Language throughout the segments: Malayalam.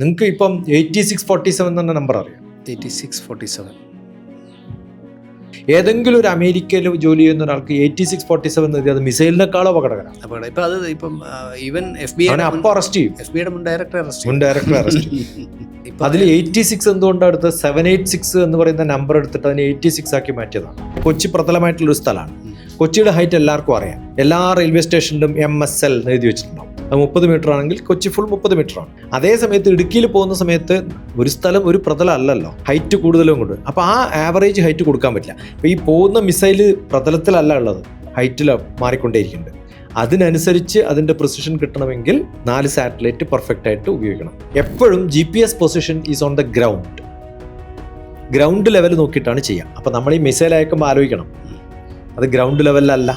നിങ്ങൾക്ക് ഇപ്പം 8647 എന്ന നമ്പർ അറിയാം. 8647. ഏതെങ്കിലും ഒരു അമേരിക്കയിൽ ജോലി ചെയ്യുന്ന ഒരാൾക്ക് 8647 എഴുതി അത് മിസൈലിനേക്കാളോ അപകടകരമാണ്. ഇപ്പം അത് ഇപ്പം ഈവൻ FBI അപ്പം അറസ്റ്റ് ചെയ്യും. FBI മുൻ ഡയറക്ടറെ അറസ്റ്റ് ചെയ്യും. അതിൽ 86 എന്തുകൊണ്ടാണ് എടുത്തത്? 786 എന്ന് പറയുന്ന നമ്പർ എടുത്തിട്ട് അതിനെ 86 ആക്കി മാറ്റിയതാണ്. കൊച്ചി പ്രതലമായിട്ടുള്ളൊരു സ്ഥലമാണ്. കൊച്ചിയുടെ ഹൈറ്റ് എല്ലാവർക്കും അറിയാം. എല്ലാ റെയിൽവേ സ്റ്റേഷനിലും MSL എന്ന് എഴുതി വെച്ചിട്ടുണ്ടാവും. അത് 30 മീറ്റർ ആണെങ്കിൽ കൊച്ചി ഫുൾ 30 മീറ്റർ ആണ്. അതേ സമയത്ത് ഇടുക്കിയിൽ പോകുന്ന സമയത്ത് ഒരു സ്ഥലം ഒരു പ്രതലം അല്ലല്ലോ, ഹൈറ്റ് കൂടുതലും കൊണ്ട്. അപ്പോൾ ആ ആവറേജ് ഹൈറ്റ് കൊടുക്കാൻ പറ്റില്ല. അപ്പോൾ ഈ പോകുന്ന മിസൈല് പ്രതലത്തിലല്ല ഉള്ളത്, ഹൈറ്റിൽ മാറിക്കൊണ്ടേയിരിക്കുന്നുണ്ട്. അതിനനുസരിച്ച് അതിൻ്റെ പ്രിസിഷൻ കിട്ടണമെങ്കിൽ 4 സാറ്റലൈറ്റ് പെർഫെക്റ്റ് ആയിട്ട് ഉപയോഗിക്കണം. എപ്പോഴും GPS position is on the ground level നോക്കിയിട്ടാണ് ചെയ്യുക. അപ്പോൾ നമ്മൾ ഈ മിസൈൽ അയക്കുമ്പോൾ ആലോചിക്കണം, അത് ഗ്രൗണ്ട് ലെവലിലല്ല,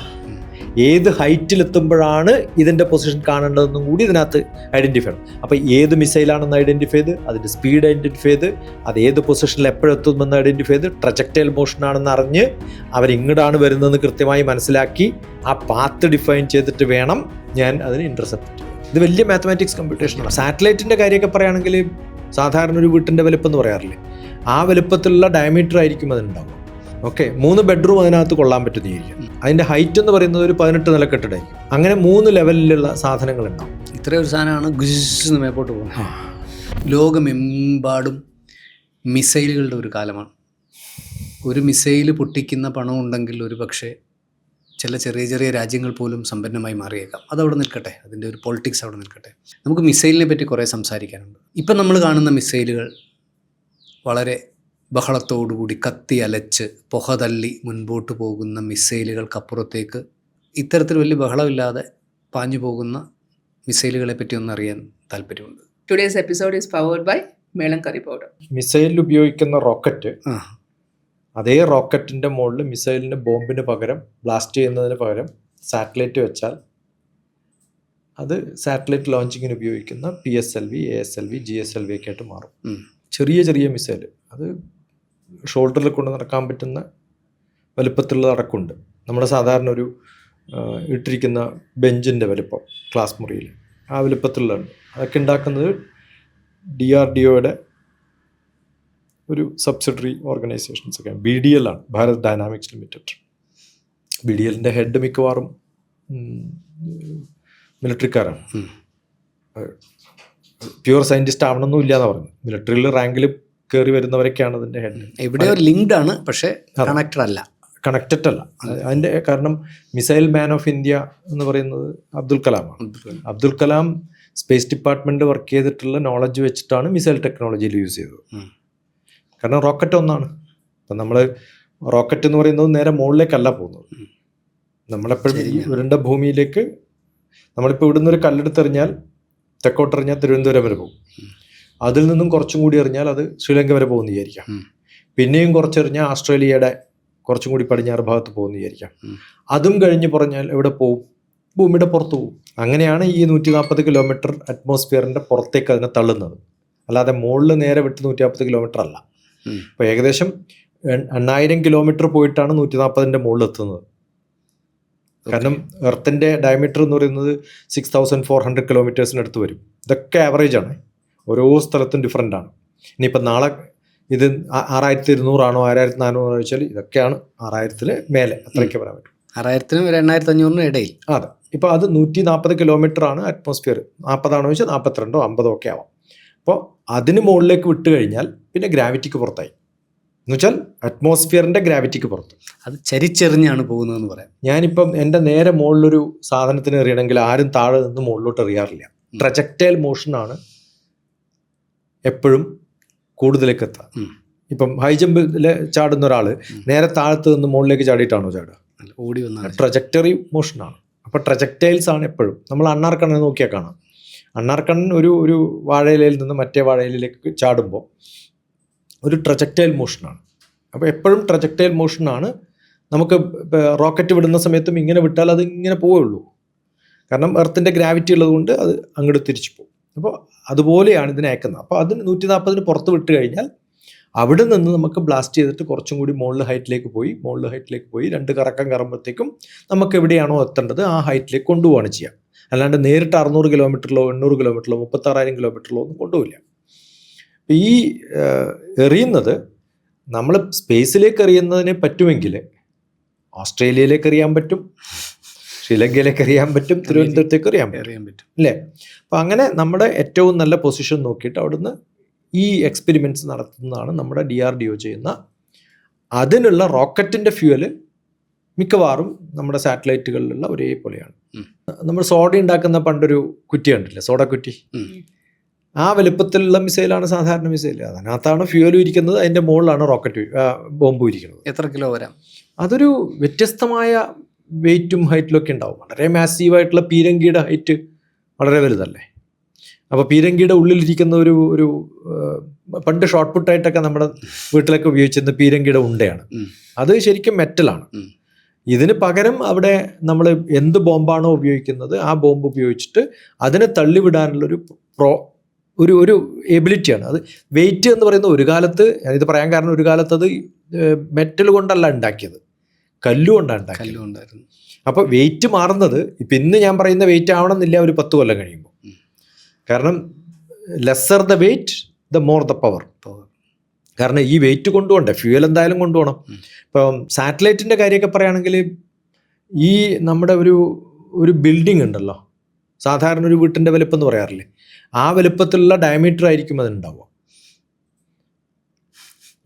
ഏത് ഹൈറ്റിലെത്തുമ്പോഴാണ് ഇതിൻ്റെ പൊസിഷൻ കാണേണ്ടതെന്നും കൂടി ഇതിനകത്ത് ഐഡൻറ്റിഫൈ ചെയ്യണം. അപ്പോൾ ഏത് മിസൈലാണെന്ന് ഐഡൻറ്റിഫൈ ചെയ്ത്, അതിൻ്റെ സ്പീഡ് ഐഡൻറ്റിഫൈ ചെയ്ത്, അത് ഏത് പൊസിഷനിൽ എപ്പോഴെത്തുമെന്ന് ഐഡൻറ്റിഫൈ ചെയ്ത്, ട്രജക്ടൈൽ മോഷനാണെന്ന് അറിഞ്ഞ് അവരിങ്ങോട്ടാണ് വരുന്നതെന്ന് കൃത്യമായി മനസ്സിലാക്കി ആ പാത്ത് ഡിഫൈൻ ചെയ്തിട്ട് വേണം ഞാൻ അതിന് ഇൻ്റർസെപ്റ്റ് ചെയ്യാം. ഇത് വലിയ മാത്തമാറ്റിക്സ് കമ്പ്യൂട്ടേഷനാണ്. സാറ്റലൈറ്റിൻ്റെ കാര്യമൊക്കെ പറയുകയാണെങ്കിൽ സാധാരണ ഒരു വീട്ടിൻ്റെ വലുപ്പം എന്ന് പറയാറില്ലേ, ആ വലുപ്പത്തിലുള്ള ഡയമീറ്റർ ആയിരിക്കും അതിനുണ്ടാവും. ഓക്കെ, 3 ബെഡ്റൂം അതിനകത്ത് കൊള്ളാൻ പറ്റുന്നതായിരിക്കും. അതിൻ്റെ ഹൈറ്റ് എന്ന് പറയുന്നത് ഒരു 18 നില കെട്ടിടമായിരിക്കും. അങ്ങനെ 3 ലെവലിലുള്ള സാധനങ്ങൾ ഉണ്ടാവും. ഇത്രയും ഒരു സാധനമാണ് ഗുസ്സ് മേപ്പോട്ട് പോകുന്നത്. ലോകമെമ്പാടും മിസൈലുകളുടെ ഒരു കാലമാണ്. ഒരു മിസൈല് പൊട്ടിക്കുന്ന പണം ഉണ്ടെങ്കിൽ ഒരു പക്ഷേ ചില ചെറിയ ചെറിയ രാജ്യങ്ങൾ പോലും സമ്പന്നമായി മാറിയേക്കാം. അതവിടെ നിൽക്കട്ടെ, അതിൻ്റെ ഒരു പൊളിറ്റിക്സ് അവിടെ നിൽക്കട്ടെ. നമുക്ക് മിസൈലിനെ പറ്റി കുറേ സംസാരിക്കാനുണ്ട്. ഇപ്പം നമ്മൾ കാണുന്ന മിസൈലുകൾ വളരെ ബഹളത്തോടുകൂടി കത്തി അലച്ച് പുക തള്ളി മുൻപോട്ട് പോകുന്ന മിസൈലുകൾക്കപ്പുറത്തേക്ക് ഇത്തരത്തിൽ വലിയ ബഹളമില്ലാതെ പാഞ്ഞു പോകുന്ന മിസൈലുകളെ പറ്റി ഒന്നറിയാൻ താല്പര്യമുണ്ട്. Today's episode is powered by മേളം കറി പൗഡർ. മിസൈലിൽ ഉപയോഗിക്കുന്ന റോക്കറ്റ്, അതേ റോക്കറ്റിൻ്റെ മുകളിൽ മിസൈലിന് ബോംബിന് പകരം ബ്ലാസ്റ്റ് ചെയ്യുന്നതിന് പകരം സാറ്റലൈറ്റ് വെച്ചാൽ അത് സാറ്റലൈറ്റ് ലോഞ്ചിങ്ങിന് ഉപയോഗിക്കുന്ന PSLV, ASLV, GSLV ഒക്കെ ആയിട്ട് മാറും. ചെറിയ ചെറിയ മിസൈൽ, അത് ഷോൾഡറിൽ കൊണ്ട് നടക്കാൻ പറ്റുന്ന വലുപ്പത്തിലുള്ള അടക്കമുണ്ട്. നമ്മുടെ സാധാരണ ഒരു ഇട്ടിരിക്കുന്ന ബെഞ്ചിൻ്റെ വലുപ്പം ക്ലാസ് മുറിയിൽ ആ വലുപ്പത്തിലുള്ളതാണ്. അതൊക്കെ ഉണ്ടാക്കുന്നത് DRDOയുടെ ഒരു സബ്സിഡറി ഓർഗനൈസേഷൻസ് ഒക്കെയാണ്. BDL ആണ്, ഭാരത് ഡൈനാമിക്സ് ലിമിറ്റഡ്. BDLൻ്റെ ഹെഡ് മിക്കവാറും മിലിറ്ററിക്കാരാണ്. പ്യുവർ സയൻറ്റിസ്റ്റ് ആവണമെന്നും ഇല്ലാന്ന് പറഞ്ഞു. മിലിറ്ററിയിൽ റാങ്കിൽ കയറി വരുന്നവരൊക്കെയാണ് അതിൻ്റെ ഹെഡ്. എവിടെയോ ലിങ്ക്ഡ് ആണ്, പക്ഷേ കണക്റ്റഡ് അല്ല. അതിൻ്റെ കാരണം മിസൈൽ മാൻ ഓഫ് ഇന്ത്യ എന്ന് പറയുന്നത് അബ്ദുൽ കലാമാണ്. Abdul Kalam space department work ചെയ്തിട്ടുള്ള നോളജ് വെച്ചിട്ടാണ് മിസൈൽ ടെക്നോളജിയിൽ യൂസ് ചെയ്തത്. കാരണം റോക്കറ്റ് ഒന്നാണ്. അപ്പം നമ്മൾ റോക്കറ്റ് എന്ന് പറയുന്നത് നേരെ മുകളിലേക്കല്ല പോകുന്നത്. നമ്മളെപ്പോഴും ഉരുണ്ട ഭൂമിയിലേക്ക്, നമ്മളിപ്പോൾ ഇവിടുന്ന് ഒരു കല്ലെടുത്തെറിഞ്ഞാൽ തെക്കോട്ടെറിഞ്ഞാൽ തിരുവനന്തപുരം വരെ പോകും. അതിൽ നിന്നും കുറച്ചും കൂടി എറിഞ്ഞാൽ അത് ശ്രീലങ്ക വരെ പോകുമെന്ന് വിചാരിക്കാം. പിന്നെയും കുറച്ചെറിഞ്ഞാൽ ഓസ്ട്രേലിയയുടെ കുറച്ചും കൂടി പടിഞ്ഞാറ് ഭാഗത്ത് പോകുമെന്ന് വിചാരിക്കാം. അതും കഴിഞ്ഞ് പറഞ്ഞാൽ എവിടെ പോകും? ഭൂമിയുടെ പുറത്ത് പോകും. അങ്ങനെയാണ് ഈ 140 കിലോമീറ്റർ അറ്റ്മോസ്ഫിയറിൻ്റെ പുറത്തേക്ക് അതിനെ തള്ളുന്നത്. അല്ലാതെ മുകളിൽ നേരെ വിട്ട് 140 കിലോമീറ്റർ അല്ല. അപ്പോൾ ഏകദേശം 8000 കിലോമീറ്റർ പോയിട്ടാണ് 140ൻ്റെ മുകളിൽ എത്തുന്നത്. കാരണം എർത്തിൻ്റെ ഡയമീറ്റർ എന്ന് പറയുന്നത് 6400 കിലോമീറ്റേഴ്സിനടുത്ത് വരും. ഇതൊക്കെ ആവറേജ് ആണ്, ഓരോ സ്ഥലത്തും ഡിഫറൻ്റ് ആണ്. ഇനിയിപ്പോൾ നാളെ ഇത് 6200 ആണോ 6400 ചോദിച്ചാൽ ഇതൊക്കെയാണ് 6000 മേലെ, അത്രയ്ക്ക് പറയാൻ പറ്റും. 6000-നും 8500-നും ഇടയിൽ. അതെ. ഇപ്പോൾ അത് 140 കിലോമീറ്റർ ആണ് അറ്റ്മോസ്ഫിയർ. 40 ആണോ ചോദിച്ചാൽ 42 50 ഒക്കെ ആവാം. അപ്പോൾ അതിന് മുകളിലേക്ക് വിട്ട് കഴിഞ്ഞാൽ പിന്നെ ഗ്രാവിറ്റിക്ക് പുറത്തായി, എന്ന് വെച്ചാൽ അറ്റ്മോസ്ഫിയറിൻ്റെ ഗ്രാവിറ്റിക്ക് പുറത്ത്. അത് ചരിച്ചെറിഞ്ഞാണ് പോകുന്നതെന്ന് പറയാം. ഞാനിപ്പം എൻ്റെ നേരെ മുകളിലൊരു സാധനത്തിന് എറിയണമെങ്കിൽ ആരും താഴെ നിന്ന് മുകളിലോട്ട് എറിയാറില്ല. ട്രജക്ടൈൽ മോഷനാണ് എപ്പോഴും കൂടുതലേക്ക് എത്തുക. ഇപ്പം ഹൈ ജമ്പിൽ ചാടുന്ന ഒരാൾ നേരെ താഴത്ത് നിന്ന് മുകളിലേക്ക് ചാടിയിട്ടാണോ ചാടുക? ഓടി വന്നാൽ ട്രജക്ടറി മോഷനാണ്. അപ്പോൾ ട്രജക്ടൈൽസ് ആണ് എപ്പോഴും. നമ്മൾ അണ്ണാർക്കണ്ണനെ നോക്കിയാൽ കാണാം. അണ്ണാർക്കണ്ണൻ ഒരു വാഴയിലയിൽ നിന്ന് മറ്റേ വാഴയിലേക്ക് ചാടുമ്പോൾ ഒരു ട്രജക്ടൈൽ മോഷനാണ്. അപ്പോൾ എപ്പോഴും ട്രജക്ടൈൽ മോഷനാണ്. നമുക്ക് റോക്കറ്റ് വിടുന്ന സമയത്തും ഇങ്ങനെ വിട്ടാൽ അത് ഇങ്ങനെ പോവുള്ളൂ. കാരണം എർത്തിൻ്റെ ഗ്രാവിറ്റി ഉള്ളതുകൊണ്ട് അത് അങ്ങോട്ട് തിരിച്ചു പോകും. അപ്പോൾ അതുപോലെയാണ് ഇതിനെ അയക്കുന്നത്. അപ്പോൾ അതിന് 140ന് പുറത്ത് വിട്ട് കഴിഞ്ഞാൽ അവിടെ നിന്ന് നമുക്ക് ബ്ലാസ്റ്റ് ചെയ്തിട്ട് കുറച്ചും കൂടി മുകളിൽ ഹൈറ്റിലേക്ക് പോയി 2 കറക്കം കറങ്ങുമ്പോഴത്തേക്കും നമുക്ക് എവിടെയാണോ എത്തേണ്ടത് ആ ഹൈറ്റിലേക്ക് കൊണ്ടുപോവാണ് ചെയ്യുക. അല്ലാണ്ട് നേരിട്ട് 600 കിലോമീറ്ററിലോ 800 കിലോമീറ്ററിലോ 36,000 കിലോമീറ്ററിലോ ഒന്നും കൊണ്ടുപോയില്ല. ഈ എറിയുന്നത് നമ്മൾ സ്പേസിലേക്ക് എറിയുന്നതിനെ പറ്റുമെങ്കിൽ ഓസ്ട്രേലിയയിലേക്ക് എറിയാൻ പറ്റും, ശ്രീലങ്കയിലേക്ക് എറിയാൻ പറ്റും, തിരുവനന്തപുരത്തേക്ക് എറിയാൻ പറ്റും അല്ലേ? അപ്പം അങ്ങനെ നമ്മുടെ ഏറ്റവും നല്ല പൊസിഷൻ നോക്കിയിട്ട് അവിടുന്ന് ഈ എക്സ്പെരിമെൻറ്റ്സ് നടത്തുന്നതാണ് നമ്മുടെ DRDO ചെയ്യുന്ന. അതിനുള്ള റോക്കറ്റിൻ്റെ ഫ്യൂവല് മിക്കവാറും നമ്മുടെ സാറ്റലൈറ്റുകളിലുള്ള ഒരേപോലെയാണ്. നമ്മൾ സോഡ ഉണ്ടാക്കുന്ന പണ്ടൊരു കുറ്റി കണ്ടില്ലേ, സോഡ കുറ്റി, ആ വലുപ്പത്തിലുള്ള മിസൈലാണ് സാധാരണ മിസൈൽ. അതിനകത്താണ് ഫ്യൂവലും ഇരിക്കുന്നത്, അതിൻ്റെ മുകളിലാണ് റോക്കറ്റ് ബോംബും ഇരിക്കുന്നത്. എത്ര കിലോ വരാം? അതൊരു വ്യത്യസ്തമായ വെയിറ്റും ഹൈറ്റിലൊക്കെ ഉണ്ടാവും. വളരെ മാസീവായിട്ടുള്ള പീരങ്കിയുടെ ഹൈറ്റ് വളരെ വലുതല്ലേ. അപ്പോൾ പീരങ്കിയുടെ ഉള്ളിലിരിക്കുന്ന ഒരു പണ്ട് ഷോർട്ട് പുട്ടായിട്ടൊക്കെ നമ്മുടെ വീട്ടിലൊക്കെ ഉപയോഗിച്ചിരുന്ന പീരങ്കിയുടെ ഉണ്ടയാണ്. അത് ശരിക്കും മെറ്റലാണ്. ഇതിന് പകരം അവിടെ നമ്മൾ എന്ത് ബോംബാണോ ഉപയോഗിക്കുന്നത് ആ ബോംബ് ഉപയോഗിച്ചിട്ട് അതിനെ തള്ളിവിടാനുള്ളൊരു ഒരു എബിലിറ്റിയാണ്. അത് വെയിറ്റ് എന്ന് പറയുന്നത് ഒരു കാലത്ത്, ഇത് പറയാൻ കാരണം ഒരു കാലത്ത് അത് മെറ്റൽ കൊണ്ടല്ല ഉണ്ടാക്കിയത്, കല്ലുകൊണ്ടാണ് ഉണ്ടാക്കിയത്. അപ്പോൾ വെയിറ്റ് മാറുന്നത് ഇപ്പം ഇന്ന് ഞാൻ പറയുന്ന വെയിറ്റ് ആവണമെന്നില്ല ഒരു 10 കൊല്ലം കഴിയുമ്പോൾ. കാരണം lesser the weight the more the power. കാരണം ഈ വെയിറ്റ് കൊണ്ടുപോകണ്ടേ, ഫ്യൂവൽ എന്തായാലും കൊണ്ടുപോകണം. ഇപ്പം സാറ്റലൈറ്റിൻ്റെ കാര്യമൊക്കെ പറയുകയാണെങ്കിൽ ഈ നമ്മുടെ ഒരു ബിൽഡിംഗ് ഉണ്ടല്ലോ, സാധാരണ ഒരു വീട്ടിൻ്റെ വലുപ്പം എന്ന് പറയാറില്ലേ, ആ വലുപ്പത്തിലുള്ള ഡയമീറ്റർ ആയിരിക്കും അതിനുണ്ടാവുക.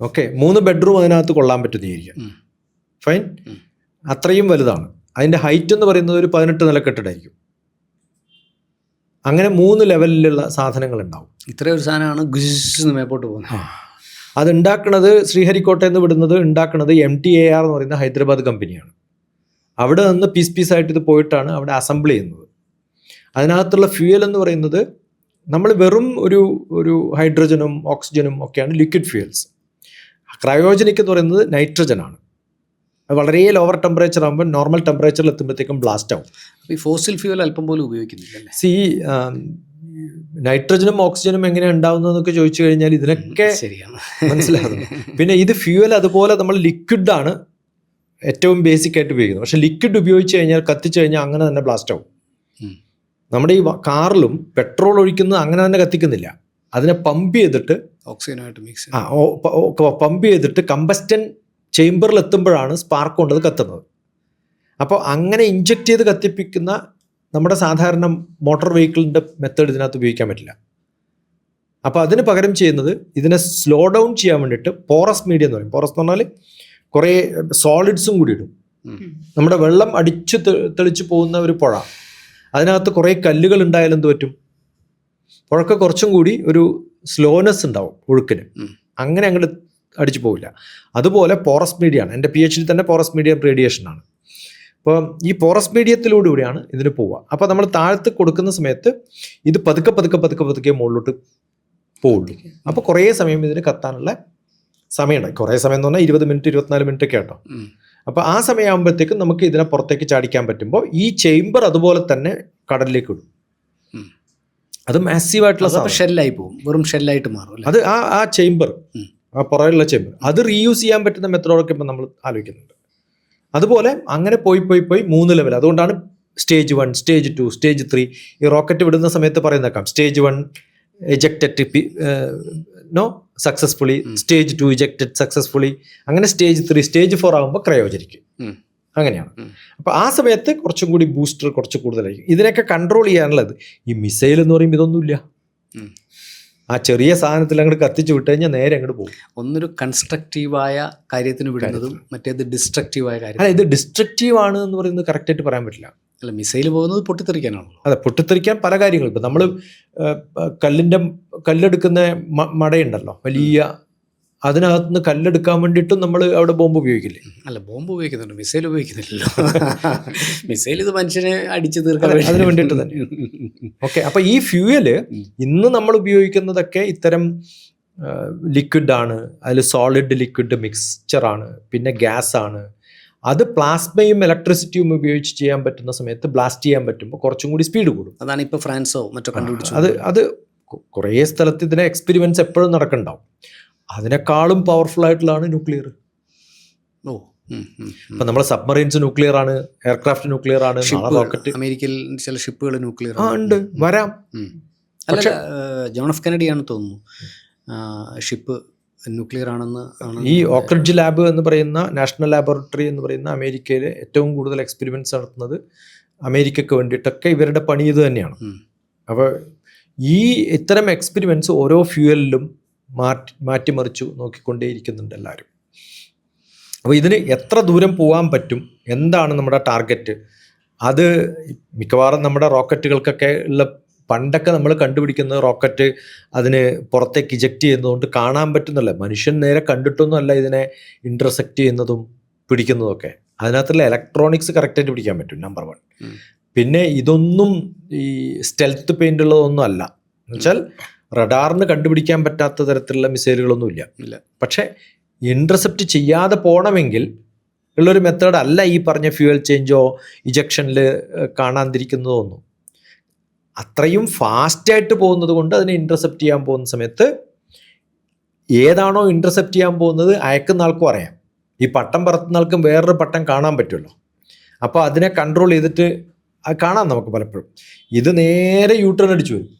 ഓക്കെ, 3 ബെഡ്റൂം അതിനകത്ത് കൊള്ളാൻ പറ്റുന്നതായിരിക്കും. ഫൈൻ, അത്രയും വലുതാണ്. അതിൻ്റെ ഹൈറ്റ് എന്ന് പറയുന്നത് ഒരു 18 നില കെട്ടിടമായിരിക്കും. അങ്ങനെ 3 ലെവലിലുള്ള സാധനങ്ങൾ ഉണ്ടാവും. ഇത്രയും ഒരു സാധനമാണ് ഗുജിന്ന് മേപ്പോട്ട് പോകുന്നത്. അത് ഉണ്ടാക്കുന്നത് ശ്രീഹരിക്കോട്ടയിൽ നിന്ന് വിടുന്നത് ഉണ്ടാക്കുന്നത് MTAR എന്ന് പറയുന്ന ഹൈദരാബാദ് കമ്പനിയാണ്. അവിടെ നിന്ന് പീസായിട്ട് ഇത് പോയിട്ടാണ് അവിടെ അസംബിൾ ചെയ്യുന്നത്. അതിനകത്തുള്ള ഫ്യൂവൽ എന്ന് പറയുന്നത് നമ്മൾ വെറും ഒരു ഹൈഡ്രജനും ഓക്സിജനും ഒക്കെയാണ് ലിക്വിഡ് ഫ്യൂവൽസ്. ക്രയോജനിക് എന്ന് പറയുന്നത് നൈട്രജനാണ്. അത് വളരെ ലോവർ ടെമ്പറേച്ചർ ആകുമ്പോൾ നോർമൽ ടെമ്പറേച്ചറിൽ എത്തുമ്പോഴത്തേക്കും ബ്ലാസ്റ്റ് ആവും. അപ്പോൾ ഈ ഫോസിൽ ഫ്യൂവൽ അല്പം പോലും ഉപയോഗിക്കുന്നില്ല. നൈട്രജനും ഓക്സിജനും എങ്ങനെയാണ് ഉണ്ടാവുന്നതെന്നൊക്കെ ചോദിച്ചു കഴിഞ്ഞാൽ ഇതിനൊക്കെ ശരിയാണ്, മനസ്സിലാകുന്നു. പിന്നെ ഇത് ഫ്യൂവൽ അതുപോലെ നമ്മൾ ലിക്വിഡാണ് ഏറ്റവും ബേസിക് ആയിട്ട് ഉപയോഗിക്കുന്നത്. പക്ഷെ ലിക്വിഡ് ഉപയോഗിച്ച് കഴിഞ്ഞാൽ കത്തിച്ചു കഴിഞ്ഞാൽ അങ്ങനെ തന്നെ ബ്ലാസ്റ്റ് ആവും. നമ്മുടെ ഈ കാറിലും പെട്രോൾ ഒഴിക്കുന്നത് അങ്ങനെ തന്നെ കത്തിക്കുന്നില്ല, അതിനെ പമ്പ് ചെയ്തിട്ട് ഓക്സിജനായിട്ട് മിക്സ് പമ്പ് ചെയ്തിട്ട് കമ്പസ്റ്റൻ ചേംബറിൽ എത്തുമ്പോഴാണ് സ്പാർക്ക് കൊണ്ടത് കത്തുന്നത്. അപ്പോൾ അങ്ങനെ ഇഞ്ചക്ട് ചെയ്ത് കത്തിപ്പിക്കുന്ന നമ്മുടെ സാധാരണ മോട്ടോർ വെഹിക്കിളിൻ്റെ മെത്തേഡ് ഇതിനകത്ത് ഉപയോഗിക്കാൻ പറ്റില്ല. അപ്പോൾ അതിന് പകരം ചെയ്യുന്നത് ഇതിനെ സ്ലോ ഡൗൺ ചെയ്യാൻ വേണ്ടിയിട്ട് പോറസ് മീഡിയം എന്ന് പറയും. പോറസ് എന്ന് പറഞ്ഞാൽ കുറേ സോളിഡ്സും കൂടി ഇടും. നമ്മുടെ വെള്ളം അടിച്ചു തെളിച്ച് പോകുന്ന ഒരു പുഴ, അതിനകത്ത് കുറേ കല്ലുകൾ ഉണ്ടായാലും എന്ത് പറ്റും, പുഴക്ക് കുറച്ചും കൂടി ഒരു സ്ലോനെസ് ഉണ്ടാവും ഒഴുക്കിന്, അങ്ങനെ അങ്ങോട്ട് അടിച്ചു പോവില്ല. അതുപോലെ പോറസ് മീഡിയമാണ്. എൻ്റെ PhD തന്നെ പോറസ് മീഡിയം റേഡിയേഷനാണ്. അപ്പോൾ ഈ പോറസ് മീഡിയത്തിലൂടെയാണ് ഇതിന് പോവുക. അപ്പോൾ നമ്മൾ താഴത്ത് കൊടുക്കുന്ന സമയത്ത് ഇത് പതുക്കെ മുകളിലോട്ട് പോവുള്ളൂ. അപ്പോൾ കുറേ സമയം ഇതിന് കത്താനുള്ള സമയമുണ്ട്. കുറേ സമയം എന്ന് പറഞ്ഞാൽ 20 മിനിറ്റ് 24 മിനിറ്റ് ഒക്കെ കേട്ടോ. അപ്പോൾ ആ സമയമാകുമ്പോഴത്തേക്കും നമുക്ക് ഇതിനെ പുറത്തേക്ക് ചാടിക്കാൻ പറ്റുമ്പോൾ ഈ ചേംബർ അതുപോലെ തന്നെ കടലിലേക്ക് ഇടും. അത് മാസീവായിട്ടുള്ള ഷെല്ലായി പോകും, വെറും ഷെല്ലായിട്ട് മാറും. അത് ആ ചേംബർ, ആ പുറകിലുള്ള ചേംബർ, അത് റീയൂസ് ചെയ്യാൻ പറ്റുന്ന മെത്തഡൊക്കെ ഇപ്പം നമ്മൾ ആലോചിക്കുന്നുണ്ട്. അതുപോലെ അങ്ങനെ പോയി 3 ലെവൽ. അതുകൊണ്ടാണ് സ്റ്റേജ് 1, സ്റ്റേജ് 2, സ്റ്റേജ് 3. ഈ റോക്കറ്റ് വിടുന്ന സമയത്ത് പറയുന്നേക്കാം stage 1 ejected successfully, stage 2 ejected successfully, അങ്ങനെ സ്റ്റേജ് 3, സ്റ്റേജ് 4 ആകുമ്പോൾ ക്രയോജനിക്ക്. അങ്ങനെയാണ്. അപ്പോൾ ആ സമയത്ത് കുറച്ചും കൂടി ബൂസ്റ്റർ കുറച്ച് കൂടുതലായിരിക്കും. ഇതിനൊക്കെ കൺട്രോൾ ചെയ്യാനുള്ളത് ഈ മിസൈൽ എന്ന് പറയുമ്പോൾ ഇതൊന്നുമില്ല. ആ ചെറിയ സാധനത്തിൽ അങ്ങോട്ട് കത്തിച്ച് വിട്ട് കഴിഞ്ഞാൽ നേരെ അങ്ങോട്ട് പോകും. ഒന്നൊരു കൺസ്ട്രക്റ്റീവായ കാര്യത്തിന് വിടുന്നതും മറ്റേത് ഡിസ്ട്രക്റ്റീവായ കാര്യം. അല്ല, ഇത് ഡിസ്ട്രക്റ്റീവ് ആണ് എന്ന് പറയുന്നത് കറക്റ്റായിട്ട് പറയാൻ പറ്റില്ല. അല്ല, മിസൈൽ പോകുന്നത് പൊട്ടിത്തെറിക്കാനാണല്ലോ. അതെ, പൊട്ടിത്തെറിക്കാൻ പല കാര്യങ്ങളും. ഇപ്പം നമ്മൾ കല്ലെടുക്കുന്ന മടയുണ്ടല്ലോ വലിയ, അതിനകത്തുനിന്ന് കല്ലെടുക്കാൻ വേണ്ടിയിട്ടും നമ്മൾ അവിടെ ബോംബ് ഉപയോഗിക്കില്ലേ? അല്ല, ബോംബ് ഉപയോഗിക്കുന്നുണ്ട്, മിസൈൽ ഉപയോഗിക്കുന്നില്ലല്ലോ. മിസൈൽ ഇത് മനുഷ്യനെ അടിച്ചു തീർക്കാൻ അതിന് വേണ്ടിയിട്ട് തന്നെ. ഓക്കെ, അപ്പോൾ ഈ ഫ്യൂവല് ഇന്ന് നമ്മൾ ഉപയോഗിക്കുന്നതൊക്കെ ഇത്തരം ലിക്വിഡാണ്. അതിൽ സോളിഡ് ലിക്വിഡ് മിക്സ്ചറാണ്, പിന്നെ ഗ്യാസ് ആണ്. അത് പ്ലാസ്മയും ഇലക്ട്രിസിറ്റിയും ഉപയോഗിച്ച് ചെയ്യാൻ പറ്റുന്ന സമയത്ത് ബ്ലാസ്റ്റ് ചെയ്യാൻ പറ്റുമ്പോൾ കുറച്ചും കൂടി സ്പീഡ് കൂടും. അതാണ് ഇപ്പോൾ ഫ്രാൻസോ മറ്റോ കണ്ടുപിടിച്ചു. അത് കുറേ സ്ഥലത്ത് ഇതിനെ എക്സ്പെരിമെൻറ്റ്സ് എപ്പോഴും നടക്കുന്നുണ്ടാവും. അതിനേക്കാളും പവർഫുൾ ആയിട്ടുള്ളതാണ് ന്യൂക്ലിയർ. ഇപ്പം നമ്മുടെ സബ്മറീൻസ് ന്യൂക്ലിയർ ആണ്, എയർക്രാഫ്റ്റ് ന്യൂക്ലിയർ ആണ്, റോക്കറ്റ്. അമേരിക്കയിൽ ചില ഷിപ്പുകൾ ന്യൂക്ലിയർ ഉണ്ട്, വരാം. അല്ല, ജോൺ എഫ് കെനഡി ആണെന്ന് തോന്നുന്നു ഷിപ്പ് ന്യൂക്ലിയർ ആണെന്ന് ഈ ഓക്രിഡ്ജ് ലാബ് എന്ന് പറയുന്ന നാഷണൽ ലാബോറട്ടറി എന്ന് പറയുന്ന അമേരിക്കയിൽ ഏറ്റവും കൂടുതൽ എക്സ്പെരിമെൻറ്റ്സ് നടത്തുന്നത് അമേരിക്കക്ക് വേണ്ടിയിട്ടൊക്കെ ഇവരുടെ പണി ഇത് തന്നെയാണ്. അപ്പോൾ ഈ ഇത്തരം എക്സ്പെരിമെൻറ്റ്സ് ഓരോ ഫ്യൂവലിലും മാറ്റിമറിച്ചു നോക്കിക്കൊണ്ടേയിരിക്കുന്നുണ്ട് എല്ലാവരും. അപ്പോൾ ഇതിന് എത്ര ദൂരം പോകാൻ പറ്റും, എന്താണ് നമ്മുടെ ടാർഗറ്റ്, അത് മിക്കവാറും നമ്മുടെ റോക്കറ്റുകൾക്കൊക്കെ ഉള്ള പണ്ടൊക്കെ നമ്മൾ കണ്ടുപിടിക്കുന്നത് റോക്കറ്റ് അതിന് പുറത്തേക്ക് ഇജക്റ്റ് ചെയ്യുന്നതുകൊണ്ട് കാണാൻ പറ്റുന്നില്ല. മനുഷ്യൻ നേരെ കണ്ടിട്ടൊന്നും അല്ല ഇതിനെ ഇൻ്റർസെക്റ്റ് ചെയ്യുന്നതും പിടിക്കുന്നതും ഒക്കെ. അതിനകത്തുള്ള ഇലക്ട്രോണിക്സ് കറക്റ്റായിട്ട് പിടിക്കാൻ പറ്റും, നമ്പർ 1. പിന്നെ ഇതൊന്നും ഈ സ്റ്റെൽത്ത് പെയിൻ്റ് ഉള്ളതൊന്നും അല്ല. എന്നുവെച്ചാൽ റഡാറിന് കണ്ടുപിടിക്കാൻ പറ്റാത്ത തരത്തിലുള്ള മിസൈലുകളൊന്നും ഇല്ല. പക്ഷേ ഇൻ്റർസെപ്റ്റ് ചെയ്യാതെ പോകണമെങ്കിൽ ഉള്ളൊരു മെത്തേഡ് അല്ല ഈ പറഞ്ഞ ഫ്യൂവൽ ചേഞ്ചോ ഇജക്ഷനിൽ കാണാതിരിക്കുന്നതോ ഒന്നും. അത്രയും ഫാസ്റ്റായിട്ട് പോകുന്നത് കൊണ്ട് അതിനെ ഇൻ്റർസെപ്റ്റ് ചെയ്യാൻ പോകുന്ന സമയത്ത് ഏതാണോ ഇൻ്റർസെപ്റ്റ് ചെയ്യാൻ പോകുന്നത് അയക്കുന്ന ആൾക്കും അറിയാം. ഈ പട്ടം പറത്തുന്ന ആൾക്കും വേറൊരു പട്ടം കാണാൻ പറ്റുമല്ലോ. അപ്പോൾ അതിനെ കൺട്രോൾ ചെയ്തിട്ട് അത് കാണാം നമുക്ക് പലപ്പോഴും. ഇത് നേരെ യൂ ടേൺ അടിച്ചു വരും.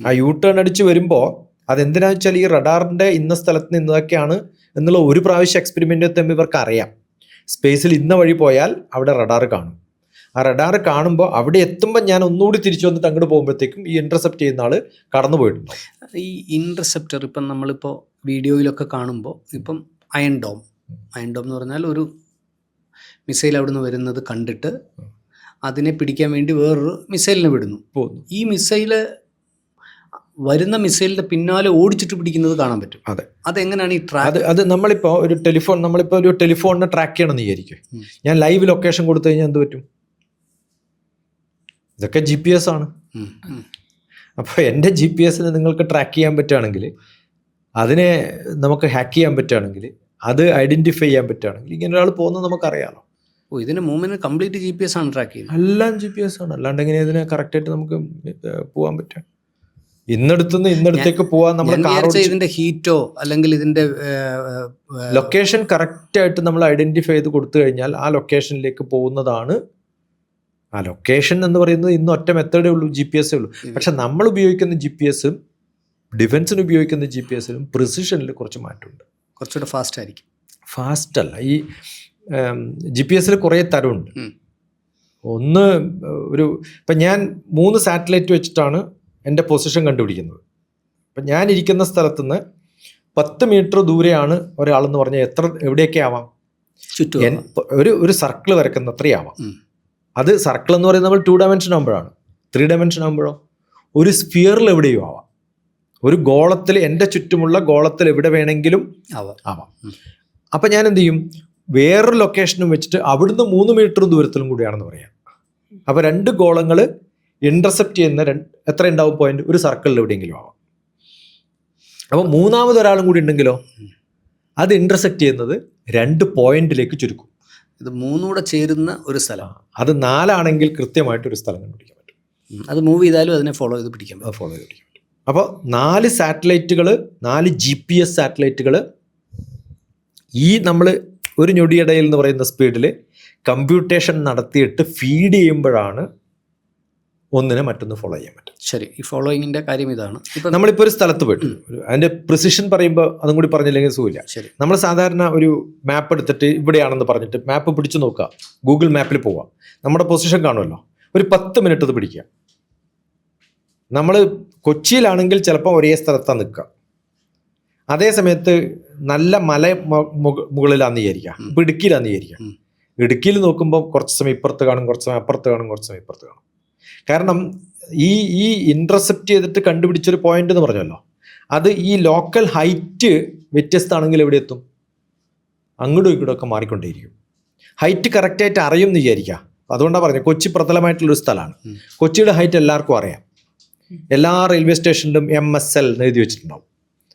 ആ യൂ ടേൺ അടിച്ച് വരുമ്പോൾ അതെന്തിനാണെന്ന് വെച്ചാൽ ഈ റഡാറിൻ്റെ ഇന്ന സ്ഥലത്ത് നിന്ന് ഇന്നതൊക്കെയാണ് എന്നുള്ള ഒരു പ്രാവശ്യം എക്സ്പെരിമെൻ്റ് എത്തുമ്പോൾ ഇവർക്ക് അറിയാം. സ്പേസിൽ ഇന്ന വഴി പോയാൽ അവിടെ റഡാർ കാണും. ആ റഡാർ കാണുമ്പോൾ അവിടെ എത്തുമ്പോൾ ഞാൻ ഒന്നുകൂടി തിരിച്ചു വന്നിട്ട് അങ്ങോട്ട് പോകുമ്പോഴത്തേക്കും ഈ ഇൻ്റർസെപ്റ്റ് ചെയ്യുന്ന ആൾ കടന്നു പോയിട്ടുണ്ടോ. ഈ ഇൻ്റർസെപ്റ്റർ ഇപ്പം നമ്മളിപ്പോൾ വീഡിയോയിലൊക്കെ കാണുമ്പോൾ ഇപ്പം അയൺ ഡോം എന്ന് പറഞ്ഞാൽ ഒരു മിസൈൽ അവിടെ നിന്ന് വരുന്നത് കണ്ടിട്ട് അതിനെ പിടിക്കാൻ വേണ്ടി വേറൊരു മിസൈലിനെ വിടുന്നു. ഈ മിസൈല് വരുന്ന മിസൈലിൻ്റെ പിന്നാലെ ഓടിച്ചിട്ട് പിടിക്കുന്നത് കാണാൻ പറ്റും. അതെ, അതെങ്ങനെയാണ് ഈ ട്രാക്ക്? അത് നമ്മളിപ്പോൾ ഒരു ടെലിഫോണിനെ ട്രാക്ക് ചെയ്യണമെന്ന് വിചാരിക്കും. ഞാൻ ലൈവ് ലൊക്കേഷൻ കൊടുത്തു കഴിഞ്ഞാൽ എന്ത് പറ്റും? ഇതൊക്കെ GPS ആണ്. അപ്പോൾ എൻ്റെ GPS നിങ്ങൾക്ക് ട്രാക്ക് ചെയ്യാൻ പറ്റുകയാണെങ്കിൽ, അതിനെ നമുക്ക് ഹാക്ക് ചെയ്യാൻ പറ്റുകയാണെങ്കിൽ, അത് ഐഡൻറ്റിഫൈ ചെയ്യാൻ പറ്റുകയാണെങ്കിൽ ഇങ്ങനെ ഒരാൾ പോകുന്നത് നമുക്കറിയാമല്ലോ. ഇതിന് മൂവ്മെന്റ് കംപ്ലീറ്റ് GPS ആണ് ട്രാക്ക് ചെയ്യുന്നത്. എല്ലാം GPS ആണ്. അല്ലാണ്ട് എങ്ങനെ ഇതിനെ കറക്റ്റായിട്ട് നമുക്ക് പോകാൻ പറ്റുക? ഇന്നടത്തേക്ക് പോകാൻ നമ്മൾ ഇതിന്റെ ഹീറ്റോ അല്ലെങ്കിൽ ഇതിന്റെ ലൊക്കേഷൻ കറക്റ്റായിട്ട് നമ്മൾ ഐഡന്റിഫൈ ചെയ്ത് കൊടുത്തു കഴിഞ്ഞാൽ ആ ലൊക്കേഷനിലേക്ക് പോകുന്നതാണ്. ആ ലൊക്കേഷൻ എന്ന് പറയുന്നത് ഇന്ന് ഒറ്റ മെത്തേഡേ ഉള്ളൂ, GPS ഉള്ളൂ. പക്ഷെ നമ്മൾ ഉപയോഗിക്കുന്ന GPS-ഉം ഡിഫൻസിന് ഉപയോഗിക്കുന്ന GPS-നും പ്രിസിഷനിൽ കുറച്ച് മാറ്റമുണ്ട്. കുറച്ചുകൂടെ ഫാസ്റ്റ് ആയിരിക്കും. ഫാസ്റ്റ് അല്ല, ഈ GPS-ൽ കുറേ തരമുണ്ട്. ഒന്ന് ഇപ്പം ഞാൻ 3 സാറ്റലൈറ്റ് വെച്ചിട്ടാണ് എൻ്റെ പൊസിഷൻ കണ്ടുപിടിക്കുന്നത്. അപ്പം ഞാൻ ഇരിക്കുന്ന സ്ഥലത്തുനിന്ന് 10 മീറ്റർ ദൂരെയാണ് ഒരാളെന്ന് പറഞ്ഞാൽ എവിടെയൊക്കെ ആവാം, ചുറ്റും ഒരു സർക്കിൾ വരക്കുന്ന അത്രയാവാം. അത് സർക്കിൾ എന്ന് പറയുന്നത് നമ്മൾ 2 ഡയമെൻഷൻ ആകുമ്പോഴാണ്. 3 ഡയമെൻഷൻ ആകുമ്പോഴോ ഒരു സ്ഫിയറിൽ എവിടെയും ആവാം. ഒരു ഗോളത്തിൽ, എൻ്റെ ചുറ്റുമുള്ള ഗോളത്തിൽ എവിടെ വേണമെങ്കിലും ആവാം. അപ്പം ഞാൻ എന്ത് ചെയ്യും, വേറൊരു ലൊക്കേഷനും വെച്ചിട്ട് അവിടുന്ന് 3 മീറ്റർ ദൂരത്തിലും കൂടിയാണെന്ന് പറയാം. അപ്പോൾ 2 ഗോളങ്ങൾ ഇൻ്റർസെപ്റ്റ് ചെയ്യുന്ന എത്ര ഉണ്ടാവും പോയിന്റ്, ഒരു സർക്കിളിൽ എവിടെയെങ്കിലും ആവാം. അപ്പോൾ മൂന്നാമതൊരാളും കൂടി ഉണ്ടെങ്കിലോ അത് ഇൻ്റർസെക്റ്റ് ചെയ്യുന്നത് 2 പോയിന്റിലേക്ക് ചുരുക്കും. ഇത് 3 കൂടെ ചേരുന്ന ഒരു സ്ഥലം. അത് 4 ആണെങ്കിൽ കൃത്യമായിട്ടൊരു സ്ഥലം കണ്ടുപിടിക്കാൻ പറ്റും. അത് മൂവ് ചെയ്താലും അതിനെ ഫോളോ ചെയ്ത് പിടിക്കാൻ പറ്റും. അപ്പോൾ 4 സാറ്റലൈറ്റുകൾ, 4 GPS സാറ്റലൈറ്റുകൾ ഈ നമ്മൾ ഒരു ഞൊടിയിടയിൽ എന്ന് പറയുന്ന സ്പീഡിൽ കമ്പ്യൂട്ടേഷൻ നടത്തിയിട്ട് ഫീഡ് ചെയ്യുമ്പോഴാണ് ഒന്നിനെ മറ്റൊന്ന് ഫോളോ ചെയ്യാൻ പറ്റും. ശരി, ഈ ഫോളോയിങ്ങിൻ്റെ കാര്യം ഇതാണ്. ഇപ്പം നമ്മളിപ്പോൾ ഒരു സ്ഥലത്ത് പോയിട്ട് അതിൻ്റെ പ്രിസിഷൻ പറയുമ്പോൾ അതും കൂടി പറഞ്ഞില്ലെങ്കിൽ സുഖമില്ല. ശരി, നമ്മൾ സാധാരണ ഒരു മാപ്പ് എടുത്തിട്ട് ഇവിടെയാണെന്ന് പറഞ്ഞിട്ട് മാപ്പ് പിടിച്ചു നോക്കുക, ഗൂഗിൾ മാപ്പിൽ പോവുക, നമ്മുടെ പൊസിഷൻ കാണുമല്ലോ, ഒരു 10 മിനിറ്റ് അത് പിടിക്കുക. നമ്മൾ കൊച്ചിയിലാണെങ്കിൽ ചിലപ്പോൾ ഒരേ സ്ഥലത്താണ് നിൽക്കുക. അതേ സമയത്ത് നല്ല മല മുകളിലാന്ന് വിചാരിക്കുക, ഇപ്പോൾ ഇടുക്കിയിലാന്ന് വിചാരിക്കുക. ഇടുക്കിയിൽ നോക്കുമ്പോൾ കുറച്ച് സമയം ഇപ്പുറത്ത് കാണും, കുറച്ച് സമയം അപ്പുറത്ത് കാണും, കുറച്ച് സമയം ഇപ്പുറത്ത് കാണും. കാരണം ഈ ഇൻ്റർസെപ്റ്റ് ചെയ്തിട്ട് കണ്ടുപിടിച്ചൊരു പോയിന്റ് എന്ന് പറഞ്ഞല്ലോ, അത് ഈ ലോക്കൽ ഹൈറ്റ് വ്യത്യസ്തമാണെങ്കിൽ എവിടെ എത്തും, അങ്ങോട്ടും ഇങ്ങോട്ടും ഒക്കെ മാറിക്കൊണ്ടേയിരിക്കും. ഹൈറ്റ് കറക്റ്റായിട്ട് അറിയും എന്ന് വിചാരിക്കുക. അതുകൊണ്ടാണ് പറഞ്ഞത് കൊച്ചി പ്രതലമായിട്ടുള്ളൊരു സ്ഥലമാണ്. കൊച്ചിയുടെ ഹൈറ്റ് എല്ലാവർക്കും അറിയാം. എല്ലാ റെയിൽവേ സ്റ്റേഷനിലും MSL എന്ന് എഴുതി വെച്ചിട്ടുണ്ടാവും.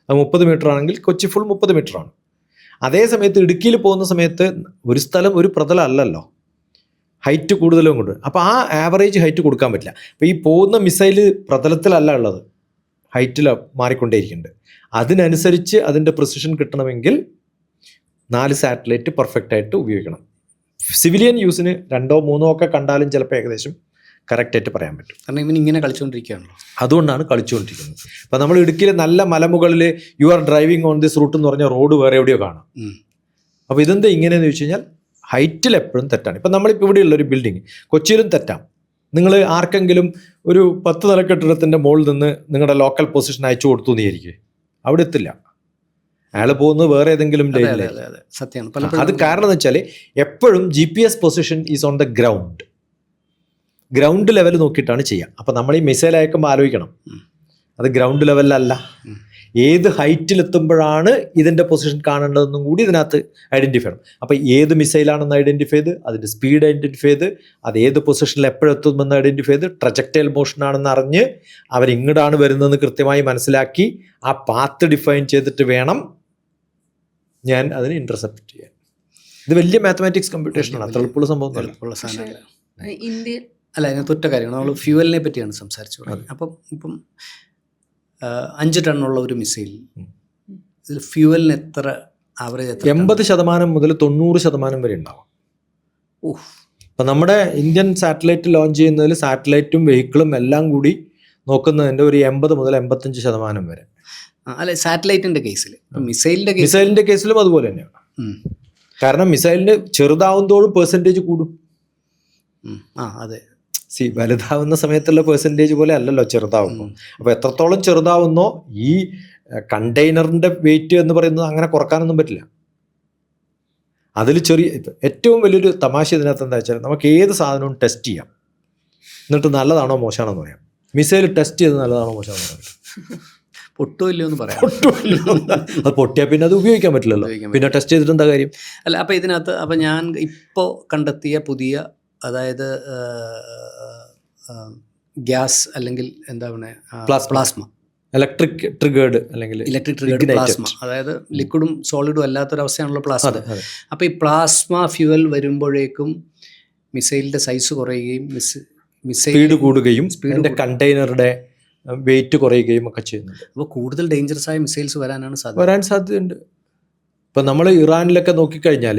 അത് 30 മീറ്റർ ആണെങ്കിൽ കൊച്ചി ഫുൾ 30 മീറ്ററാണ്. അതേ സമയത്ത് ഇടുക്കിയിൽ പോകുന്ന സമയത്ത് ഒരു സ്ഥലം ഒരു പ്രതലം അല്ലല്ലോ, ഹൈറ്റ് കൂടുതലും കൊണ്ട്. അപ്പോൾ ആ ആവറേജ് ഹൈറ്റ് കൊടുക്കാൻ പറ്റില്ല. അപ്പോൾ ഈ പോകുന്ന മിസൈൽ പ്രതലത്തിലല്ല ഉള്ളത്, ഹൈറ്റിൽ മാറിക്കൊണ്ടേയിരിക്കുന്നുണ്ട്. അതിനനുസരിച്ച് അതിൻ്റെ പ്രിസിഷൻ കിട്ടണമെങ്കിൽ 4 സാറ്റലൈറ്റ് പെർഫെക്റ്റ് ആയിട്ട് ഉപയോഗിക്കണം. സിവിലിയൻ യൂസിന് 2 or 3 ഒക്കെ കണ്ടാലും ചിലപ്പോൾ ഏകദേശം കറക്റ്റായിട്ട് പറയാൻ പറ്റും. കാരണം ഇവൻ ഇങ്ങനെ കളിച്ചുകൊണ്ടിരിക്കുകയാണല്ലോ. അതുകൊണ്ടാണ് കളിച്ചുകൊണ്ടിരിക്കുന്നത്. അപ്പം നമ്മൾ ഇടുക്കിയിലെ നല്ല മലമുകളിൽ you are driving on this route എന്ന് പറഞ്ഞ റോഡ് വേറെ എവിടെയോ കാണാം. അപ്പോൾ ഇതെന്താ ഇങ്ങനെയെന്ന് ചോദിച്ചു കഴിഞ്ഞാൽ ഹൈറ്റിൽ എപ്പോഴും തെറ്റാണ്. ഇപ്പം നമ്മളിപ്പോൾ ഇവിടെയുള്ള ഒരു ബിൽഡിങ് കൊച്ചിയിലും തെറ്റാം. നിങ്ങൾ ആർക്കെങ്കിലും ഒരു 10 നില കെട്ടിടത്തിൻ്റെ മുകളിൽ നിന്ന് നിങ്ങളുടെ ലോക്കൽ പൊസിഷൻ അയച്ചു കൊടുത്തു എന്നിരിക്കും, അവിടെ എത്തില്ല. അയാൾ പോകുന്നത് വേറെ ഏതെങ്കിലും ലൈനിലാണ്. സത്യമാണ്. അത് കാരണം എന്ന് വെച്ചാൽ എപ്പോഴും GPS position is on the ground level നോക്കിയിട്ടാണ് ചെയ്യുക. അപ്പം നമ്മൾ ഈ മിസൈൽ അയക്കുമ്പോൾ ആലോചിക്കണം, അത് ഗ്രൗണ്ട് ലെവലിലല്ല, ഏത് ഹൈറ്റിലെത്തുമ്പോഴാണ് ഇതിൻ്റെ പൊസിഷൻ കാണേണ്ടതെന്നും കൂടി ഇതിനകത്ത് ഐഡൻറ്റിഫൈ ചെയ്യണം. അപ്പോൾ ഏത് മിസൈലാണെന്ന് ഐഡൻറ്റിഫൈ ചെയ്ത് അതിൻ്റെ സ്പീഡ് ഐഡൻറ്റിഫൈ ചെയ്ത് അത് ഏത് പൊസിഷനിൽ എപ്പോഴെത്തുമെന്ന് ഐഡൻറ്റിഫൈ ചെയ്ത് ട്രജക്ടൈൽ മോഷനാണെന്ന് അറിഞ്ഞ് അവരിങ്ങോട്ടാണ് വരുന്നതെന്ന് കൃത്യമായി മനസ്സിലാക്കി ആ പാത്ത് ഡിഫൈൻ ചെയ്തിട്ട് വേണം ഞാൻ അതിന് ഇൻ്റർസെപ്റ്റ് ചെയ്യാൻ. ഇത് വലിയ മാത്തമാറ്റിക്സ് കമ്പ്യൂട്ടേഷനാണ്, അത്ര എളുപ്പമുള്ള സംഭവം. ഇന്ത്യയിൽ അല്ല, അതിനകത്ത് ഒറ്റ കാര്യമാണ്, നമ്മൾ ഫ്യൂവലിനെ പറ്റിയാണ് സംസാരിച്ചു തുടങ്ങി. അപ്പം ഇപ്പം 5 ടണ്ണുള്ള ഒരു മിസൈൽ, ഇതിൽ ഫ്യൂവലിന് എത്ര ആവറേജ് 80% മുതൽ 90% വരെ ഉണ്ടാവും. അപ്പം നമ്മുടെ ഇന്ത്യൻ സാറ്റലൈറ്റ് ലോഞ്ച് ചെയ്യുന്നതിൽ സാറ്റലൈറ്റും വെഹിക്കിളും എല്ലാം കൂടി നോക്കുന്നതിൻ്റെ ഒരു 80 മുതൽ 85% വരെ. അല്ലെ, സാറ്റലൈറ്റിന്റെ കേസിൽ. മിസൈലിന്റെ കേസിലും അതുപോലെ തന്നെയാണ്. കാരണം മിസൈലിന് ചെറുതാവുന്നതോടും പെർസെൻറ്റേജ് കൂടും. അതെ, വലുതാവുന്ന സമയത്തുള്ള പെർസെൻറ്റേജ് പോലെ അല്ലല്ലോ ചെറുതാവുമ്പോൾ. അപ്പോൾ എത്രത്തോളം ചെറുതാവുന്നോ ഈ കണ്ടെയ്നറിൻ്റെ വെയിറ്റ് എന്ന് പറയുന്നത് അങ്ങനെ കുറക്കാനൊന്നും പറ്റില്ല. അതിൽ ഏറ്റവും വലിയൊരു തമാശ ഇതിനകത്ത് എന്താ വെച്ചാൽ നമുക്ക് ഏത് സാധനവും ടെസ്റ്റ് ചെയ്യാം, എന്നിട്ട് നല്ലതാണോ മോശമാണോ എന്ന് പറയാം. മിസൈൽ ടെസ്റ്റ് ചെയ്ത് നല്ലതാണോ മോശമാണോ എന്ന് പറയാം. പൊട്ടുമില്ലോ എന്ന് പറയാം. അത് പൊട്ടിയാൽ പിന്നെ അത് ഉപയോഗിക്കാൻ പറ്റില്ലല്ലോ, പിന്നെ ടെസ്റ്റ് ചെയ്തിട്ട് എന്താ കാര്യം. അല്ല, അപ്പോൾ ഇതിനകത്ത് അപ്പം ഞാൻ ഇപ്പോൾ കണ്ടെത്തിയ പുതിയ, അതായത് ഗ്യാസ് അല്ലെങ്കിൽ എന്താ പറയുക, പ്ലാസ്മ, ഇലക്ട്രിക് ട്രിഗേർഡ് പ്ലാസ്മ, അതായത് ലിക്വിഡും സോളിഡും അല്ലാത്തൊരവസ്ഥയാണല്ലോ പ്ലാസ്മ. അപ്പോൾ ഈ പ്ലാസ്മ ഫ്യൂവൽ വരുമ്പോഴേക്കും മിസൈലിൻ്റെ സൈസ് കുറയുകയും സ്പീഡ് കൂടുകയും കണ്ടെയ്നറുടെ വെയിറ്റ് കുറയുകയും ഒക്കെ ചെയ്യുന്നുണ്ട്. അപ്പോൾ കൂടുതൽ ഡേഞ്ചറസ് ആയ മിസൈൽസ് വരാൻ സാധ്യതയുണ്ട്. ഇപ്പം നമ്മൾ ഇറാനിലൊക്കെ നോക്കിക്കഴിഞ്ഞാൽ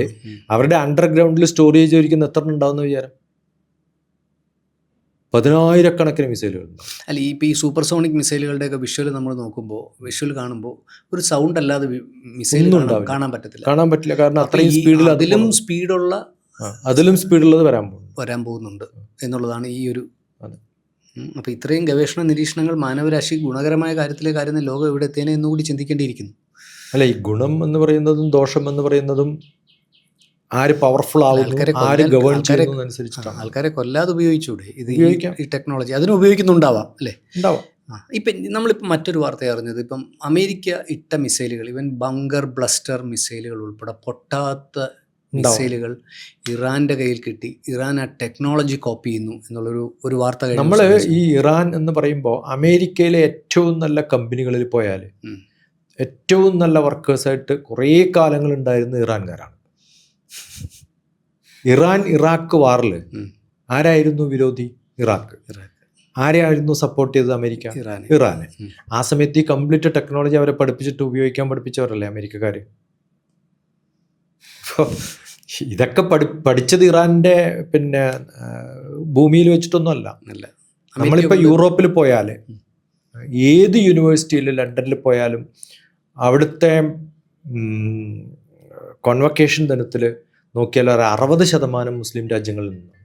അവരുടെ അണ്ടർഗ്രൗണ്ടിൽ സ്റ്റോറേജ് ഒരിക്കുന്ന എത്ര ഉണ്ടാവുന്ന വിചാരം? 10,000 മിസൈലുകൾ ഉണ്ടാവും. അല്ല, ഇപ്പോൾ ഈ സൂപ്പർസോണിക് മിസൈലുകളുടെയൊക്കെ വിഷ്വൽ നമ്മൾ നോക്കുമ്പോൾ, വിഷ്വൽ കാണുമ്പോൾ ഒരു സൗണ്ട് അല്ലാതെ മിസൈൽ കാണാൻ പറ്റില്ല. കാരണം അത്രയും സ്പീഡിൽ അതിലും സ്പീഡുള്ളത് വരാൻ പോകുന്നുണ്ട് എന്നുള്ളതാണ് ഈ ഒരു. അപ്പോൾ ഇത്രയും ഗവേഷണ നിരീക്ഷണങ്ങൾ മാനവരാശി ഗുണകരമായ കാര്യത്തിലേക്കായിരുന്നു ലോകം എവിടെ എത്തിയതിനെ എന്നുകൂടി ചിന്തിക്കേണ്ടിയിരിക്കുന്നു. അല്ല, ഈ ഗുണം എന്ന് പറയുന്നതും ദോഷം എന്ന് പറയുന്നതും ആര് പവർഫുൾ ആവുന്നു, ആര് ഗവേൺ ചെയ്യുന്നതനുസരിച്ചിട്ടാണ്. ആൾക്കാരെ കൊല്ലാതെ ഉപയോഗിച്ചൂടെ ഇത്, ഈ ടെക്നോളജി അതിന് ഉപയോഗിക്കുന്നുണ്ടാവാം അല്ലേ? ഉണ്ടാവാം. ഇപ്പം നമ്മളിപ്പോൾ മറ്റൊരു വാർത്ത അറിഞ്ഞത്, ഇപ്പം അമേരിക്ക ഇട്ട മിസൈലുകൾ, ഇവൻ ബങ്കർ ബ്ലസ്റ്റർ മിസൈലുകൾ ഉൾപ്പെടെ പൊട്ടാത്ത മിസൈലുകൾ ഇറാന്റെ കയ്യിൽ കിട്ടി. ഇറാൻ ആ ടെക്നോളജി കോപ്പി ചെയ്യുന്നു എന്നുള്ളൊരു വാർത്ത. നമ്മൾ ഈ ഇറാൻ എന്ന് പറയുമ്പോൾ അമേരിക്കയിലെ ഏറ്റവും നല്ല കമ്പനികളിൽ പോയാൽ ഏറ്റവും നല്ല വർക്കേഴ്സായിട്ട് കുറേ കാലങ്ങൾ ഉണ്ടായിരുന്ന ഇറാൻകാരാണ്. ഇറാഖ് വാറിൽ ആരായിരുന്നു വിരോധി? ഇറാഖ്. ആരെയായിരുന്നു സപ്പോർട്ട് ചെയ്തത്? അമേരിക്ക, ഇറാന്. ആ സമയത്ത് ഈ കംപ്ലീറ്റ് ടെക്നോളജി അവരെ ഉപയോഗിക്കാൻ പഠിപ്പിച്ചവരല്ലേ അമേരിക്കക്കാർ. ഇതൊക്കെ പഠിച്ചത് ഇറാൻ്റെ ഭൂമിയിൽ വെച്ചിട്ടൊന്നും അല്ല. നമ്മളിപ്പോൾ യൂറോപ്പിൽ പോയാൽ ഏത് യൂണിവേഴ്സിറ്റിയിൽ, ലണ്ടനിൽ പോയാലും അവിടുത്തെ കോൺവക്കേഷൻ ദിനത്തിൽ നോക്കിയാൽ ഒരു 60% മുസ്ലിം രാജ്യങ്ങളിൽ നിന്നാണ്.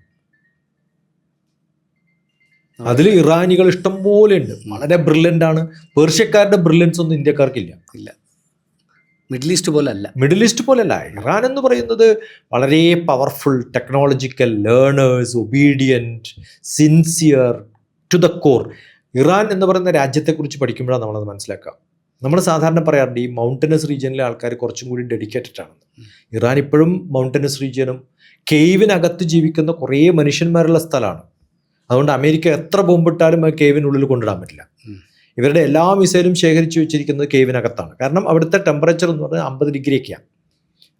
അതിൽ ഇറാനികൾ ഇഷ്ടം പോലെ ഉണ്ട്, വളരെ ബ്രില്യൻ്റ് ആണ്. പേർഷ്യക്കാരുടെ ബ്രില്യൻസ് ഒന്നും ഇന്ത്യക്കാർക്കില്ല. മിഡിൽ ഈസ്റ്റ് പോലല്ല. ഇറാൻ എന്ന് പറയുന്നത് വളരെ powerful, technological, learners, obedient, sincere to the core. Iran എന്ന് പറയുന്ന രാജ്യത്തെക്കുറിച്ച് പഠിക്കുമ്പോഴാണ് നമ്മളത് മനസ്സിലാക്കുക. നമ്മൾ സാധാരണ പറയാറുണ്ട് ഈ മൗണ്ടനസ് റീജിയനിലെ ആൾക്കാർ കുറച്ചും കൂടി ഡെഡിക്കേറ്റഡ് ആണ്. ഇറാൻ ഇപ്പോഴും മൗണ്ടനസ് റീജിയനും കേവിനകത്ത് ജീവിക്കുന്ന കുറേ മനുഷ്യന്മാരുള്ള സ്ഥലമാണ്. അതുകൊണ്ട് അമേരിക്ക എത്ര ബോംബിട്ടാലും ആ കേവിനുള്ളിൽ കൊണ്ടിടാൻ പറ്റില്ല. ഇവരുടെ എല്ലാ മിസൈലും ശേഖരിച്ച് വെച്ചിരിക്കുന്നത് കേവിനകത്താണ്. കാരണം അവിടുത്തെ ടെമ്പറേച്ചർ എന്ന് പറഞ്ഞാൽ 50 ഡിഗ്രിയൊക്കെയാണ്.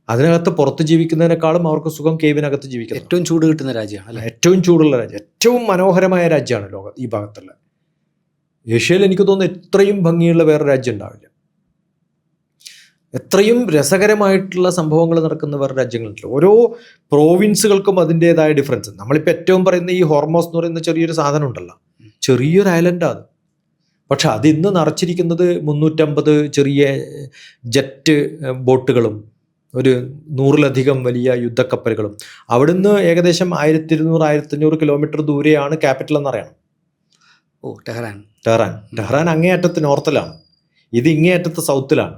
അതിനകത്ത് പുറത്ത് ജീവിക്കുന്നതിനേക്കാളും അവർക്ക് സുഖം കേവിനകത്ത് ജീവിക്കുന്നത്. ഏറ്റവും ചൂട് കിട്ടുന്ന രാജ്യമാണ്, ഏറ്റവും ചൂടുള്ള രാജ്യം, ഏറ്റവും മനോഹരമായ രാജ്യമാണ് ലോകം ഈ ഭാഗത്തുള്ള. ഏഷ്യയിൽ എനിക്ക് തോന്നുന്നു ഇത്രയും ഭംഗിയുള്ള വേറെ രാജ്യം ഉണ്ടാവില്ല. എത്രയും രസകരമായിട്ടുള്ള സംഭവങ്ങൾ നടക്കുന്ന വേറെ രാജ്യങ്ങളുണ്ട്. ഓരോ പ്രോവിൻസുകൾക്കും അതിൻ്റെതായ ഡിഫറൻസ്. നമ്മളിപ്പോൾ ഏറ്റവും പറയുന്ന ഈ ഹോർമോസ് എന്ന് പറയുന്ന ചെറിയൊരു സാധനം ഉണ്ടല്ലോ, ചെറിയൊരു ഐലൻഡാണ്. പക്ഷെ അത് ഇന്ന് നിറച്ചിരിക്കുന്നത് 350 ചെറിയ ജെറ്റ് ബോട്ടുകളും ഒരു 100-ലധികം വലിയ യുദ്ധക്കപ്പലുകളും. അവിടുന്ന് ഏകദേശം 1200-1500 കിലോമീറ്റർ ദൂരെയാണ് ക്യാപിറ്റൽ എന്നറിയണം. ടെഹ്റാൻ അങ്ങേയറ്റത്ത് നോർത്തിലാണ്, ഇത് ഇങ്ങേയറ്റത്ത് സൗത്തിലാണ്.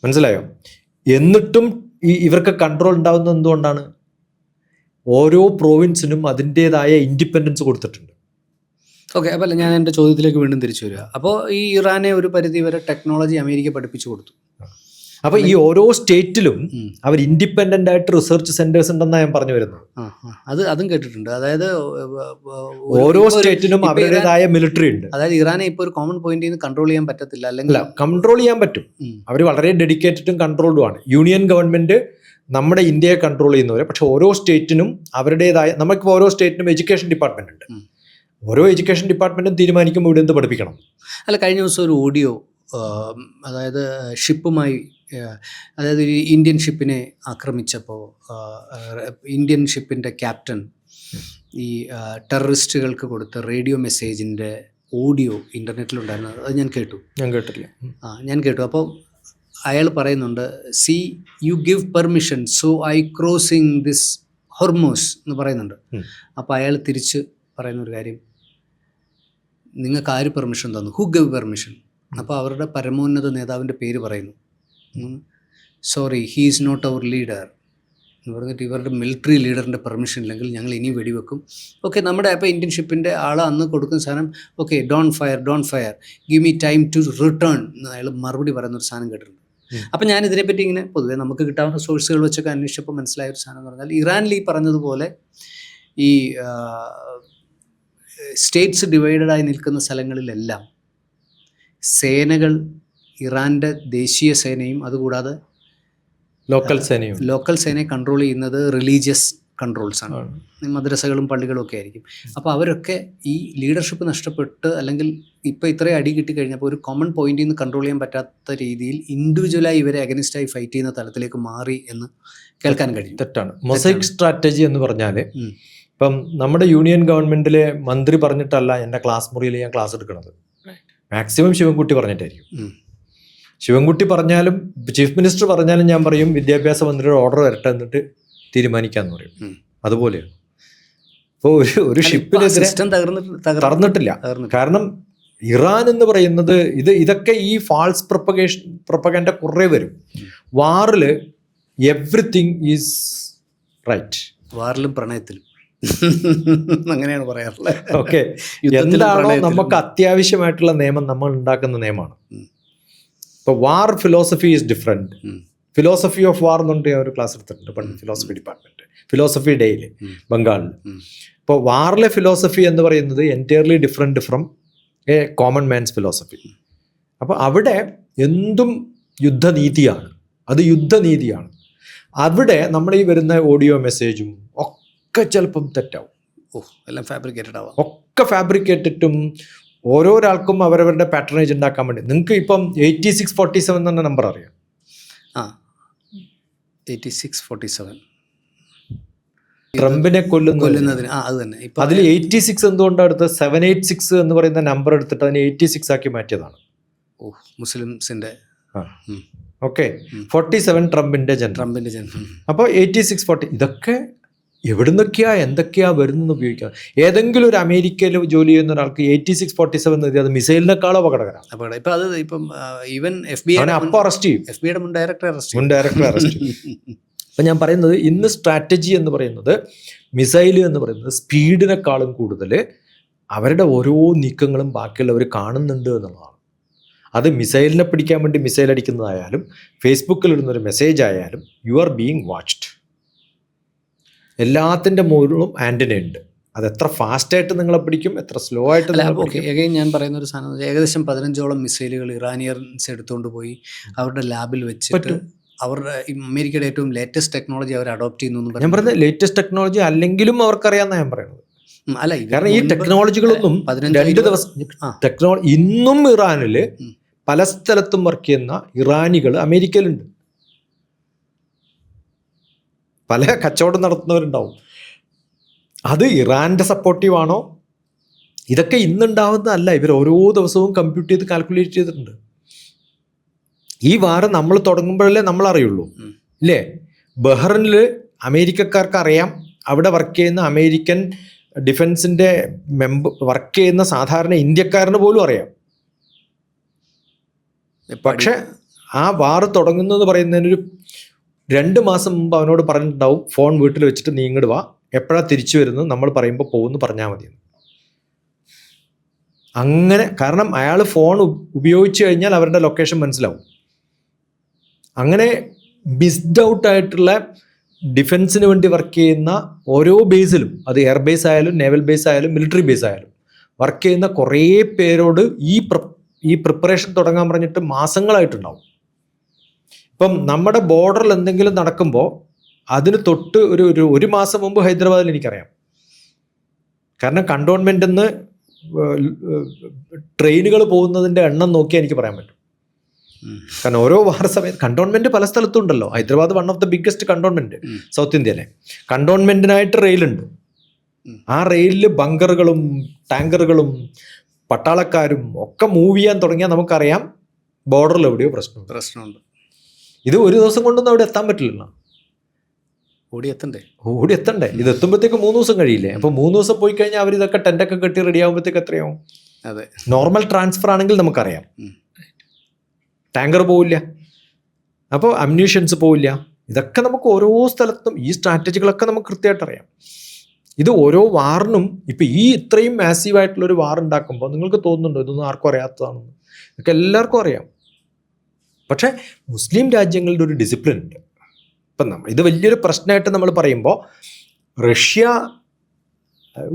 മനസ്സിലായോ? എന്നിട്ടും ഇവർക്ക് കൺട്രോൾ ഉണ്ടാകുന്നത് എന്തുകൊണ്ടാണ്? ഓരോ പ്രോവിൻസിനും അതിൻ്റെതായ ഇൻഡിപെൻഡൻസ് കൊടുത്തിട്ടുണ്ട്. ഓക്കെ, അപ്പോൾ ഞാൻ എൻ്റെ ചോദ്യത്തിലേക്ക് വീണ്ടും തിരിച്ചു വരിക. അപ്പോൾ ഈ ഇറാനെ ഒരു പരിധി വരെ ടെക്നോളജി അമേരിക്ക പഠിപ്പിച്ചു കൊടുത്തു. അപ്പോൾ ഈ ഓരോ സ്റ്റേറ്റിലും അവർ ഇൻഡിപെൻഡൻ്റ് ആയിട്ട് റിസർച്ച് സെന്റേഴ്സ് ഉണ്ടെന്നാണ് ഞാൻ പറഞ്ഞു വരുന്നത്. അതും കേട്ടിട്ടുണ്ട്. അതായത് ഓരോ സ്റ്റേറ്റിനും അവരുടേതായ മിലിറ്ററി ഉണ്ട്. അതായത് ഇറാനെ ഇപ്പോൾ ഒരു കോമൺ പോയിന്റിൽ നിന്ന് കൺട്രോൾ ചെയ്യാൻ പറ്റത്തില്ല, അല്ലെങ്കിൽ കൺട്രോൾ ചെയ്യാൻ പറ്റും. അവർ വളരെ ഡെഡിക്കേറ്റഡും കൺട്രോൾഡും ആണ്. യൂണിയൻ ഗവൺമെന്റ് നമ്മുടെ ഇന്ത്യയെ കൺട്രോൾ ചെയ്യുന്നവരെ. പക്ഷെ ഓരോ സ്റ്റേറ്റിനും അവരുടേതായ, നമുക്ക് ഓരോ സ്റ്റേറ്റിനും എഡ്യൂക്കേഷൻ ഡിപ്പാർട്ട്മെന്റ് ഉണ്ട്. ഓരോ എഡ്യൂക്കേഷൻ ഡിപ്പാർട്ട്മെന്റും തീരുമാനിക്കുമ്പോൾ ഇവിടെ എന്ത് പഠിപ്പിക്കണം. അല്ല, കഴിഞ്ഞ ദിവസം ഒരു ഓഡിയോ, അതായത് ഷിപ്പുമായി, അതായത് ഈ ഇന്ത്യൻ ഷിപ്പിനെ ആക്രമിച്ചപ്പോൾ ഇന്ത്യൻ ഷിപ്പിൻ്റെ ക്യാപ്റ്റൻ ഈ ടെററിസ്റ്റുകൾക്ക് കൊടുത്ത റേഡിയോ മെസ്സേജിൻ്റെ ഓഡിയോ ഇൻ്റർനെറ്റിലുണ്ടായിരുന്നത്, അത് ഞാൻ കേട്ടു. ഞാൻ കേട്ടില്ല. ഞാൻ കേട്ടു. അപ്പോൾ അയാൾ പറയുന്നുണ്ട്, C you give permission so I crossing this Hormuz എന്ന് പറയുന്നുണ്ട്. അപ്പോൾ അയാൾ തിരിച്ച് പറയുന്ന ഒരു കാര്യം, നിങ്ങൾക്ക് ആര് പെർമിഷൻ തന്നു, ഹു ഗിവ് പെർമിഷൻ? അപ്പോൾ അവരുടെ പരമോന്നത നേതാവിൻ്റെ പേര് പറയുന്നു. Sorry, he is not our leader എന്ന് പറഞ്ഞിട്ട് ഇവരുടെ മിലിറ്ററി ലീഡറിൻ്റെ പെർമിഷൻ ഇല്ലെങ്കിൽ ഞങ്ങൾ ഇനി വെടിവെക്കും. ഓക്കെ, നമ്മുടെ അപ്പോൾ ഇന്ത്യൻ ഷിപ്പിൻ്റെ ആൾ അന്ന് കൊടുക്കുന്ന സാധനം, okay don't fire give me time to return എന്ന് അയാൾ മറുപടി പറയുന്നൊരു സാധനം കേട്ടിട്ടുണ്ട്. അപ്പം ഞാൻ ഇതിനെപ്പറ്റി ഇങ്ങനെ പൊതുവേ നമുക്ക് കിട്ടാവുന്ന സോഴ്സുകൾ വെച്ചൊക്കെ അന്വേഷിച്ചപ്പോൾ മനസ്സിലായ ഒരു സാധനം എന്ന് പറഞ്ഞാൽ, ഇറാനിൽ ഈ പറഞ്ഞതുപോലെ ഈ സ്റ്റേറ്റ്സ് ഡിവൈഡഡായി നിൽക്കുന്ന സ്ഥലങ്ങളിലെല്ലാം സേനകൾ, ഇറാൻ്റെ ദേശീയ സേനയും അതുകൂടാതെ ലോക്കൽ സേനയെ കൺട്രോൾ ചെയ്യുന്നത് റിലീജിയസ് കൺട്രോൾസാണ്. മദ്രസകളും പള്ളികളും ഒക്കെ ആയിരിക്കും. അപ്പോൾ അവരൊക്കെ ഈ ലീഡർഷിപ്പ് നഷ്ടപ്പെട്ട്, അല്ലെങ്കിൽ ഇപ്പോൾ ഇത്രയും അടി കിട്ടിക്കഴിഞ്ഞപ്പോൾ ഒരു കോമൺ പോയിന്റിൽ നിന്ന് കൺട്രോൾ ചെയ്യാൻ പറ്റാത്ത രീതിയിൽ ഇൻഡിവിജ്വലായി ഇവരെ അഗനിസ്റ്റായി ഫൈറ്റ് ചെയ്യുന്ന തലത്തിലേക്ക് മാറി എന്ന് കേൾക്കാൻ കഴിയും. തെറ്റാണ്. മൊസൈക്ക് സ്ട്രാറ്റജി എന്ന് പറഞ്ഞാൽ, ഇപ്പം നമ്മുടെ യൂണിയൻ ഗവൺമെന്റിലെ മന്ത്രി പറഞ്ഞിട്ടല്ല എൻ്റെ ക്ലാസ് മുറിയിൽ ഞാൻ ക്ലാസ് എടുക്കുന്നത്. മാക്സിമം ശിവൻകുട്ടി പറഞ്ഞിട്ടായിരിക്കും. ശിവൻകുട്ടി പറഞ്ഞാലും ചീഫ് മിനിസ്റ്റർ പറഞ്ഞാലും ഞാൻ പറയും വിദ്യാഭ്യാസ മന്ത്രിയുടെ ഓർഡർ വരട്ടെ എന്നിട്ട് തീരുമാനിക്കാന്ന് പറയും. അതുപോലെയാണ്. ഇപ്പോൾ ഒരു ഷിപ്പിനെതിരെ തകർന്നിട്ടില്ല. കാരണം ഇറാൻ എന്ന് പറയുന്നത് ഇതൊക്കെ ഈ ഫാൾസ് പ്രൊപ്പഗൻഡ കുറേ വരും. വാറിൽ എവ്രിതിങ് ഈസ് റൈറ്റ്. വാറിലും പ്രണയത്തിലും അങ്ങനെയാണ് പറയാറുള്ളത്. ഓക്കെ, എന്താണോ നമുക്ക് അത്യാവശ്യമായിട്ടുള്ള നിയമം നമ്മൾ ഉണ്ടാക്കുന്ന നിയമമാണ്. ഇപ്പോൾ war philosophy is different. Philosophy of war എന്നുകൊണ്ട് ഞാൻ ഒരു ക്ലാസ് എടുത്തിട്ടുണ്ട് പണ്ട്, ഫിലോസഫി ഡിപ്പാർട്ട്മെൻറ്റ്, ഫിലോസഫി ഡേയിൽ ബംഗാളിൽ. ഇപ്പോൾ വാറിലെ ഫിലോസഫി എന്ന് പറയുന്നത് entirely different from A common man's philosophy. അപ്പോൾ അവിടെ എന്തും യുദ്ധനീതിയാണ്, അത് യുദ്ധനീതിയാണ്. അവിടെ നമ്മൾ ഈ വരുന്ന ഓഡിയോ മെസ്സേജും ഒക്കെ ചിലപ്പം തെറ്റാവും. എല്ലാം ഫാബ്രിക്കേറ്റഡ് ആവാം. ഒക്കെ ഫാബ്രിക്കേറ്റഡും ഓരോരാൾക്കും അവരവരുടെ പാറ്റേണേജ് ഉണ്ടാക്കാൻ വേണ്ടി. നിങ്ങൾക്ക് ഇപ്പം 8647 എന്ന നമ്പർ അറിയാം? 8647 ട്രംപിനെ കൊല്ലുന്നതിന് അത് തന്നെ. അതിൽ 86 എന്തുകൊണ്ടാണ് എടുത്തത്? 786 എന്ന് പറയുന്ന നമ്പർ എടുത്തിട്ട് അതിനെ 86 ആക്കി മാറ്റിയതാണ്. മുസ്ലിംസിന്റെ. ഓക്കെ, 47 ട്രംപിന്റെ ജനറൽ. അപ്പോൾ 8640 ഇതൊക്കെ എവിടുന്നൊക്കെയാ എന്തൊക്കെയാ വരുന്നെന്ന് ഉപയോഗിക്കുക. ഏതെങ്കിലും ഒരു അമേരിക്കയിൽ ജോലി ചെയ്യുന്ന ഒരാൾക്ക് 8647 എഴുതി അത് മിസൈലിനേക്കാളോ അപകടകരമാണ്. ഇപ്പം അത് ഇപ്പം ഈവൻ FBI അപ്പോൾ അറസ്റ്റ് ചെയ്യും. FBI മുൻ ഡയറക്ടറെ അറസ്റ്റ് ചെയ്യും. അപ്പം ഞാൻ പറയുന്നത് ഇന്ന് സ്ട്രാറ്റജി എന്ന് പറയുന്നത്, മിസൈൽ എന്ന് പറയുന്നത് സ്പീഡിനേക്കാളും കൂടുതൽ അവരുടെ ഓരോ നീക്കങ്ങളും ബാക്കിയുള്ളവർ കാണുന്നുണ്ട് എന്നുള്ളതാണ്. അത് മിസൈലിനെ പിടിക്കാൻ വേണ്ടി മിസൈൽ അടിക്കുന്നതായാലും ഫേസ്ബുക്കിൽ ഇടുന്നൊരു മെസ്സേജ് ആയാലും യു ആർ ബീയിങ് വാച്ച്ഡ്. എല്ലാത്തിൻ്റെ മുകളിലും ആൻറ്റിന ഉണ്ട്. അത് എത്ര ഫാസ്റ്റായിട്ട് നിങ്ങളെ പിടിക്കും, എത്ര സ്ലോ ആയിട്ട്. എഗൈൻ ഞാൻ പറയുന്ന ഒരു സാധനം, ഏകദേശം 15ഓളം മിസൈലുകൾ ഇറാനിയൻസ് എടുത്തുകൊണ്ട് പോയി അവരുടെ ലാബിൽ വെച്ചിട്ട് അവരുടെ അമേരിക്കയുടെ ഏറ്റവും ലേറ്റസ്റ്റ് ടെക്നോളജി അവർ അഡോപ്റ്റ് ചെയ്യുന്നു. ഞാൻ പറയുന്നത് ലേറ്റസ്റ്റ് ടെക്നോളജി അല്ലെങ്കിലും അവർക്കറിയാമെന്നാണ് ഞാൻ പറയുന്നത്. അല്ല, കാരണം ഈ ടെക്നോളജികളൊന്നും 2 ദിവസം ടെക്നോളജി ഇന്നും ഇറാനിൽ പല സ്ഥലത്തും വർക്ക് ചെയ്യുന്ന ഇറാനികൾ അമേരിക്കയിലുണ്ട്. പല കച്ചവടം നടത്തുന്നവരുണ്ടാവും. അത് ഇറാൻ്റെ സപ്പോർട്ടീവ് ആണോ? ഇതൊക്കെ ഇന്നുണ്ടാവുന്നതല്ല. ഇവർ ഓരോ ദിവസവും കമ്പ്യൂട്ട് ചെയ്ത് കാൽക്കുലേറ്റ് ചെയ്തിട്ടുണ്ട്. ഈ വാരം നമ്മൾ തുടങ്ങുമ്പോഴല്ലേ നമ്മൾ അറിയുള്ളൂ, ഇല്ലേ? ബഹ്റിനിൽ അമേരിക്കക്കാർക്ക് അറിയാം, അവിടെ വർക്ക് ചെയ്യുന്ന അമേരിക്കൻ ഡിഫൻസിൻ്റെ വർക്ക് ചെയ്യുന്ന സാധാരണ ഇന്ത്യക്കാരന് പോലും അറിയാം. പക്ഷെ ആ വാർ തുടങ്ങുന്നതെന്ന് പറയുന്നതിനൊരു 2 മാസം മുമ്പ് അവനോട് പറഞ്ഞിട്ടുണ്ടാവും, ഫോൺ വീട്ടിൽ വെച്ചിട്ട് നീ ഇങ്ങോട്ട് വാ, എപ്പോഴാണ് തിരിച്ചു വരുന്നത് നമ്മൾ പറയുമ്പോൾ പോകുമെന്ന് പറഞ്ഞാൽ മതി. അങ്ങനെ, കാരണം അയാൾ ഫോൺ ഉപയോഗിച്ച് കഴിഞ്ഞാൽ അവരുടെ ലൊക്കേഷൻ മനസ്സിലാവും. അങ്ങനെ മിസ്ഡ് ഔട്ട് ആയിട്ടുള്ള ഡിഫൻസിന് വേണ്ടി വർക്ക് ചെയ്യുന്ന ഓരോ ബേസിലും, അത് എയർ ബേസ് ആയാലും നേവൽ ബേസ് ആയാലും മിലിറ്ററി ബേസ് ആയാലും വർക്ക് ചെയ്യുന്ന കുറേ പേരോട് ഈ പ്രിപ്പറേഷൻ തുടങ്ങാൻ പറഞ്ഞിട്ട് മാസങ്ങളായിട്ടുണ്ടാവും. ഇപ്പം നമ്മുടെ ബോർഡറിൽ എന്തെങ്കിലും നടക്കുമ്പോൾ അതിന് തൊട്ട് ഒരു മാസം മുമ്പ് ഹൈദരാബാദിൽ എനിക്കറിയാം. കാരണം കണ്ടോൺമെൻറ്റിൽ നിന്ന് ട്രെയിനുകൾ പോകുന്നതിൻ്റെ എണ്ണം നോക്കിയാൽ എനിക്ക് പറയാൻ പറ്റും. കാരണം ഓരോ വാര സമയത്ത് കണ്ടോൺമെൻറ്റ് പല സ്ഥലത്തും ഉണ്ടല്ലോ. Hyderabad one of the biggest cantonment south ഇന്ത്യയിലെ. കണ്ടോൺമെൻറ്റിനായിട്ട് റെയിലുണ്ട്. ആ റെയിലിൽ ബങ്കറുകളും ടാങ്കറുകളും പട്ടാളക്കാരും ഒക്കെ മൂവ് ചെയ്യാൻ തുടങ്ങിയാൽ നമുക്കറിയാം ബോർഡറിൽ എവിടെയോ പ്രശ്നമുണ്ട്. ഇത് ഒരു ദിവസം കൊണ്ടൊന്നും അവിടെ എത്താൻ പറ്റില്ലല്ലോ. ഓടി എത്തണ്ടേ. ഇത് എത്തുമ്പോഴത്തേക്ക് 3 ദിവസം കഴിയില്ലേ? അപ്പോൾ 3 ദിവസം പോയി കഴിഞ്ഞാൽ അവർ ഇതൊക്കെ ടെൻ്റൊക്കെ കെട്ടി റെഡി ആകുമ്പോഴത്തേക്ക് എത്രയാവും? അതെ, നോർമൽ ട്രാൻസ്ഫർ ആണെങ്കിൽ നമുക്കറിയാം ടാങ്കർ പോവില്ല, അപ്പോൾ അമ്യൂണിഷൻസ് പോവില്ല. ഇതൊക്കെ നമുക്ക് ഓരോ സ്ഥലത്തും ഈ സ്ട്രാറ്റജികളൊക്കെ നമുക്ക് കൃത്യമായിട്ട് അറിയാം. ഇത് ഓരോ വാറിനും ഇപ്പം ഈ ഇത്രയും മാസീവായിട്ടുള്ളൊരു വാർ ഉണ്ടാക്കുമ്പോൾ നിങ്ങൾക്ക് തോന്നുന്നുണ്ടോ ഇതൊന്നും ആർക്കും അറിയാത്തതാണെന്ന്? ഇതൊക്കെ എല്ലാവർക്കും അറിയാം. പക്ഷേ മുസ്ലിം രാജ്യങ്ങളുടെ ഒരു ഡിസിപ്ലിൻ ഉണ്ട്. ഇപ്പം ഇത് വലിയൊരു പ്രശ്നമായിട്ട് നമ്മൾ പറയുമ്പോൾ റഷ്യ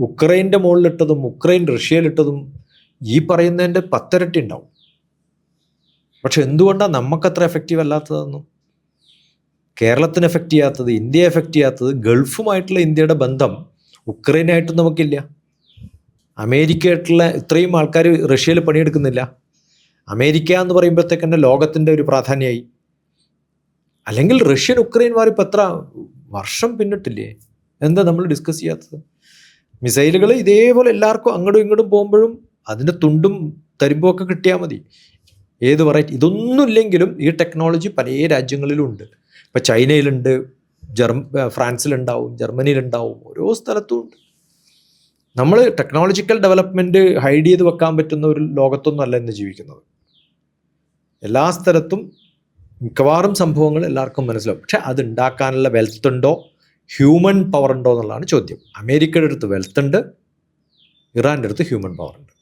ഉക്രൈൻ്റെ മുകളിലിട്ടതും ഉക്രൈൻ റഷ്യയിലിട്ടതും ഈ പറയുന്നതിൻ്റെ 10 ഇരട്ടി ഉണ്ടാവും. പക്ഷെ എന്തുകൊണ്ടാണ് നമുക്കത്ര എഫക്റ്റീവ് അല്ലാത്തതെന്നും, കേരളത്തിന് എഫക്റ്റ് ചെയ്യാത്തത്, ഇന്ത്യയെ എഫക്റ്റ് ചെയ്യാത്തത്? ഗൾഫുമായിട്ടുള്ള ഇന്ത്യയുടെ ബന്ധം ഉക്രൈനായിട്ടും നമുക്കില്ല. അമേരിക്കയായിട്ടുള്ള ഇത്രയും ആൾക്കാർ റഷ്യയിൽ പണിയെടുക്കുന്നില്ല. അമേരിക്ക എന്ന് പറയുമ്പോഴത്തേക്ക് തന്നെ ലോകത്തിൻ്റെ ഒരു പ്രാധാന്യമായി. അല്ലെങ്കിൽ റഷ്യൻ ഉക്രൈൻ വാർ ഇപ്പം എത്ര വർഷം പിന്നിട്ടില്ലേ? എന്താ നമ്മൾ ഡിസ്കസ് ചെയ്യാത്തത്? മിസൈലുകൾ ഇതേപോലെ എല്ലാവർക്കും അങ്ങോട്ടും ഇങ്ങോട്ടും പോകുമ്പോഴും അതിൻ്റെ തുണ്ടും തരുമ്പൊക്കെ കിട്ടിയാൽ മതി. ഏത് വെറൈറ്റി ഇതൊന്നും ഇല്ലെങ്കിലും ഈ ടെക്നോളജി പല രാജ്യങ്ങളിലും ഉണ്ട്. ഇപ്പം ചൈനയിലുണ്ട്, ഫ്രാൻസിലുണ്ടാവും, ജർമ്മനിയിലുണ്ടാവും, ഓരോ സ്ഥലത്തും ഉണ്ട്. നമ്മൾ ടെക്നോളജിക്കൽ ഡെവലപ്മെൻറ്റ് ഹൈഡ് ചെയ്ത് വെക്കാൻ പറ്റുന്ന ഒരു ലോകത്തൊന്നും അല്ല ഇന്ന് ജീവിക്കുന്നത്. എല്ലാ സ്ഥലത്തും മിക്കവാറും സംഭവങ്ങൾ എല്ലാവർക്കും മനസ്സിലാവും. പക്ഷെ അത് ഉണ്ടാക്കാനുള്ള വെൽത്ത് ഉണ്ടോ, ഹ്യൂമൻ പവർ ഉണ്ടോ എന്നുള്ളതാണ് ചോദ്യം. അമേരിക്കയുടെ അടുത്ത് വെൽത്ത് ഉണ്ട്, ഇറാൻ്റെ അടുത്ത് ഹ്യൂമൻ പവർ ഉണ്ട്.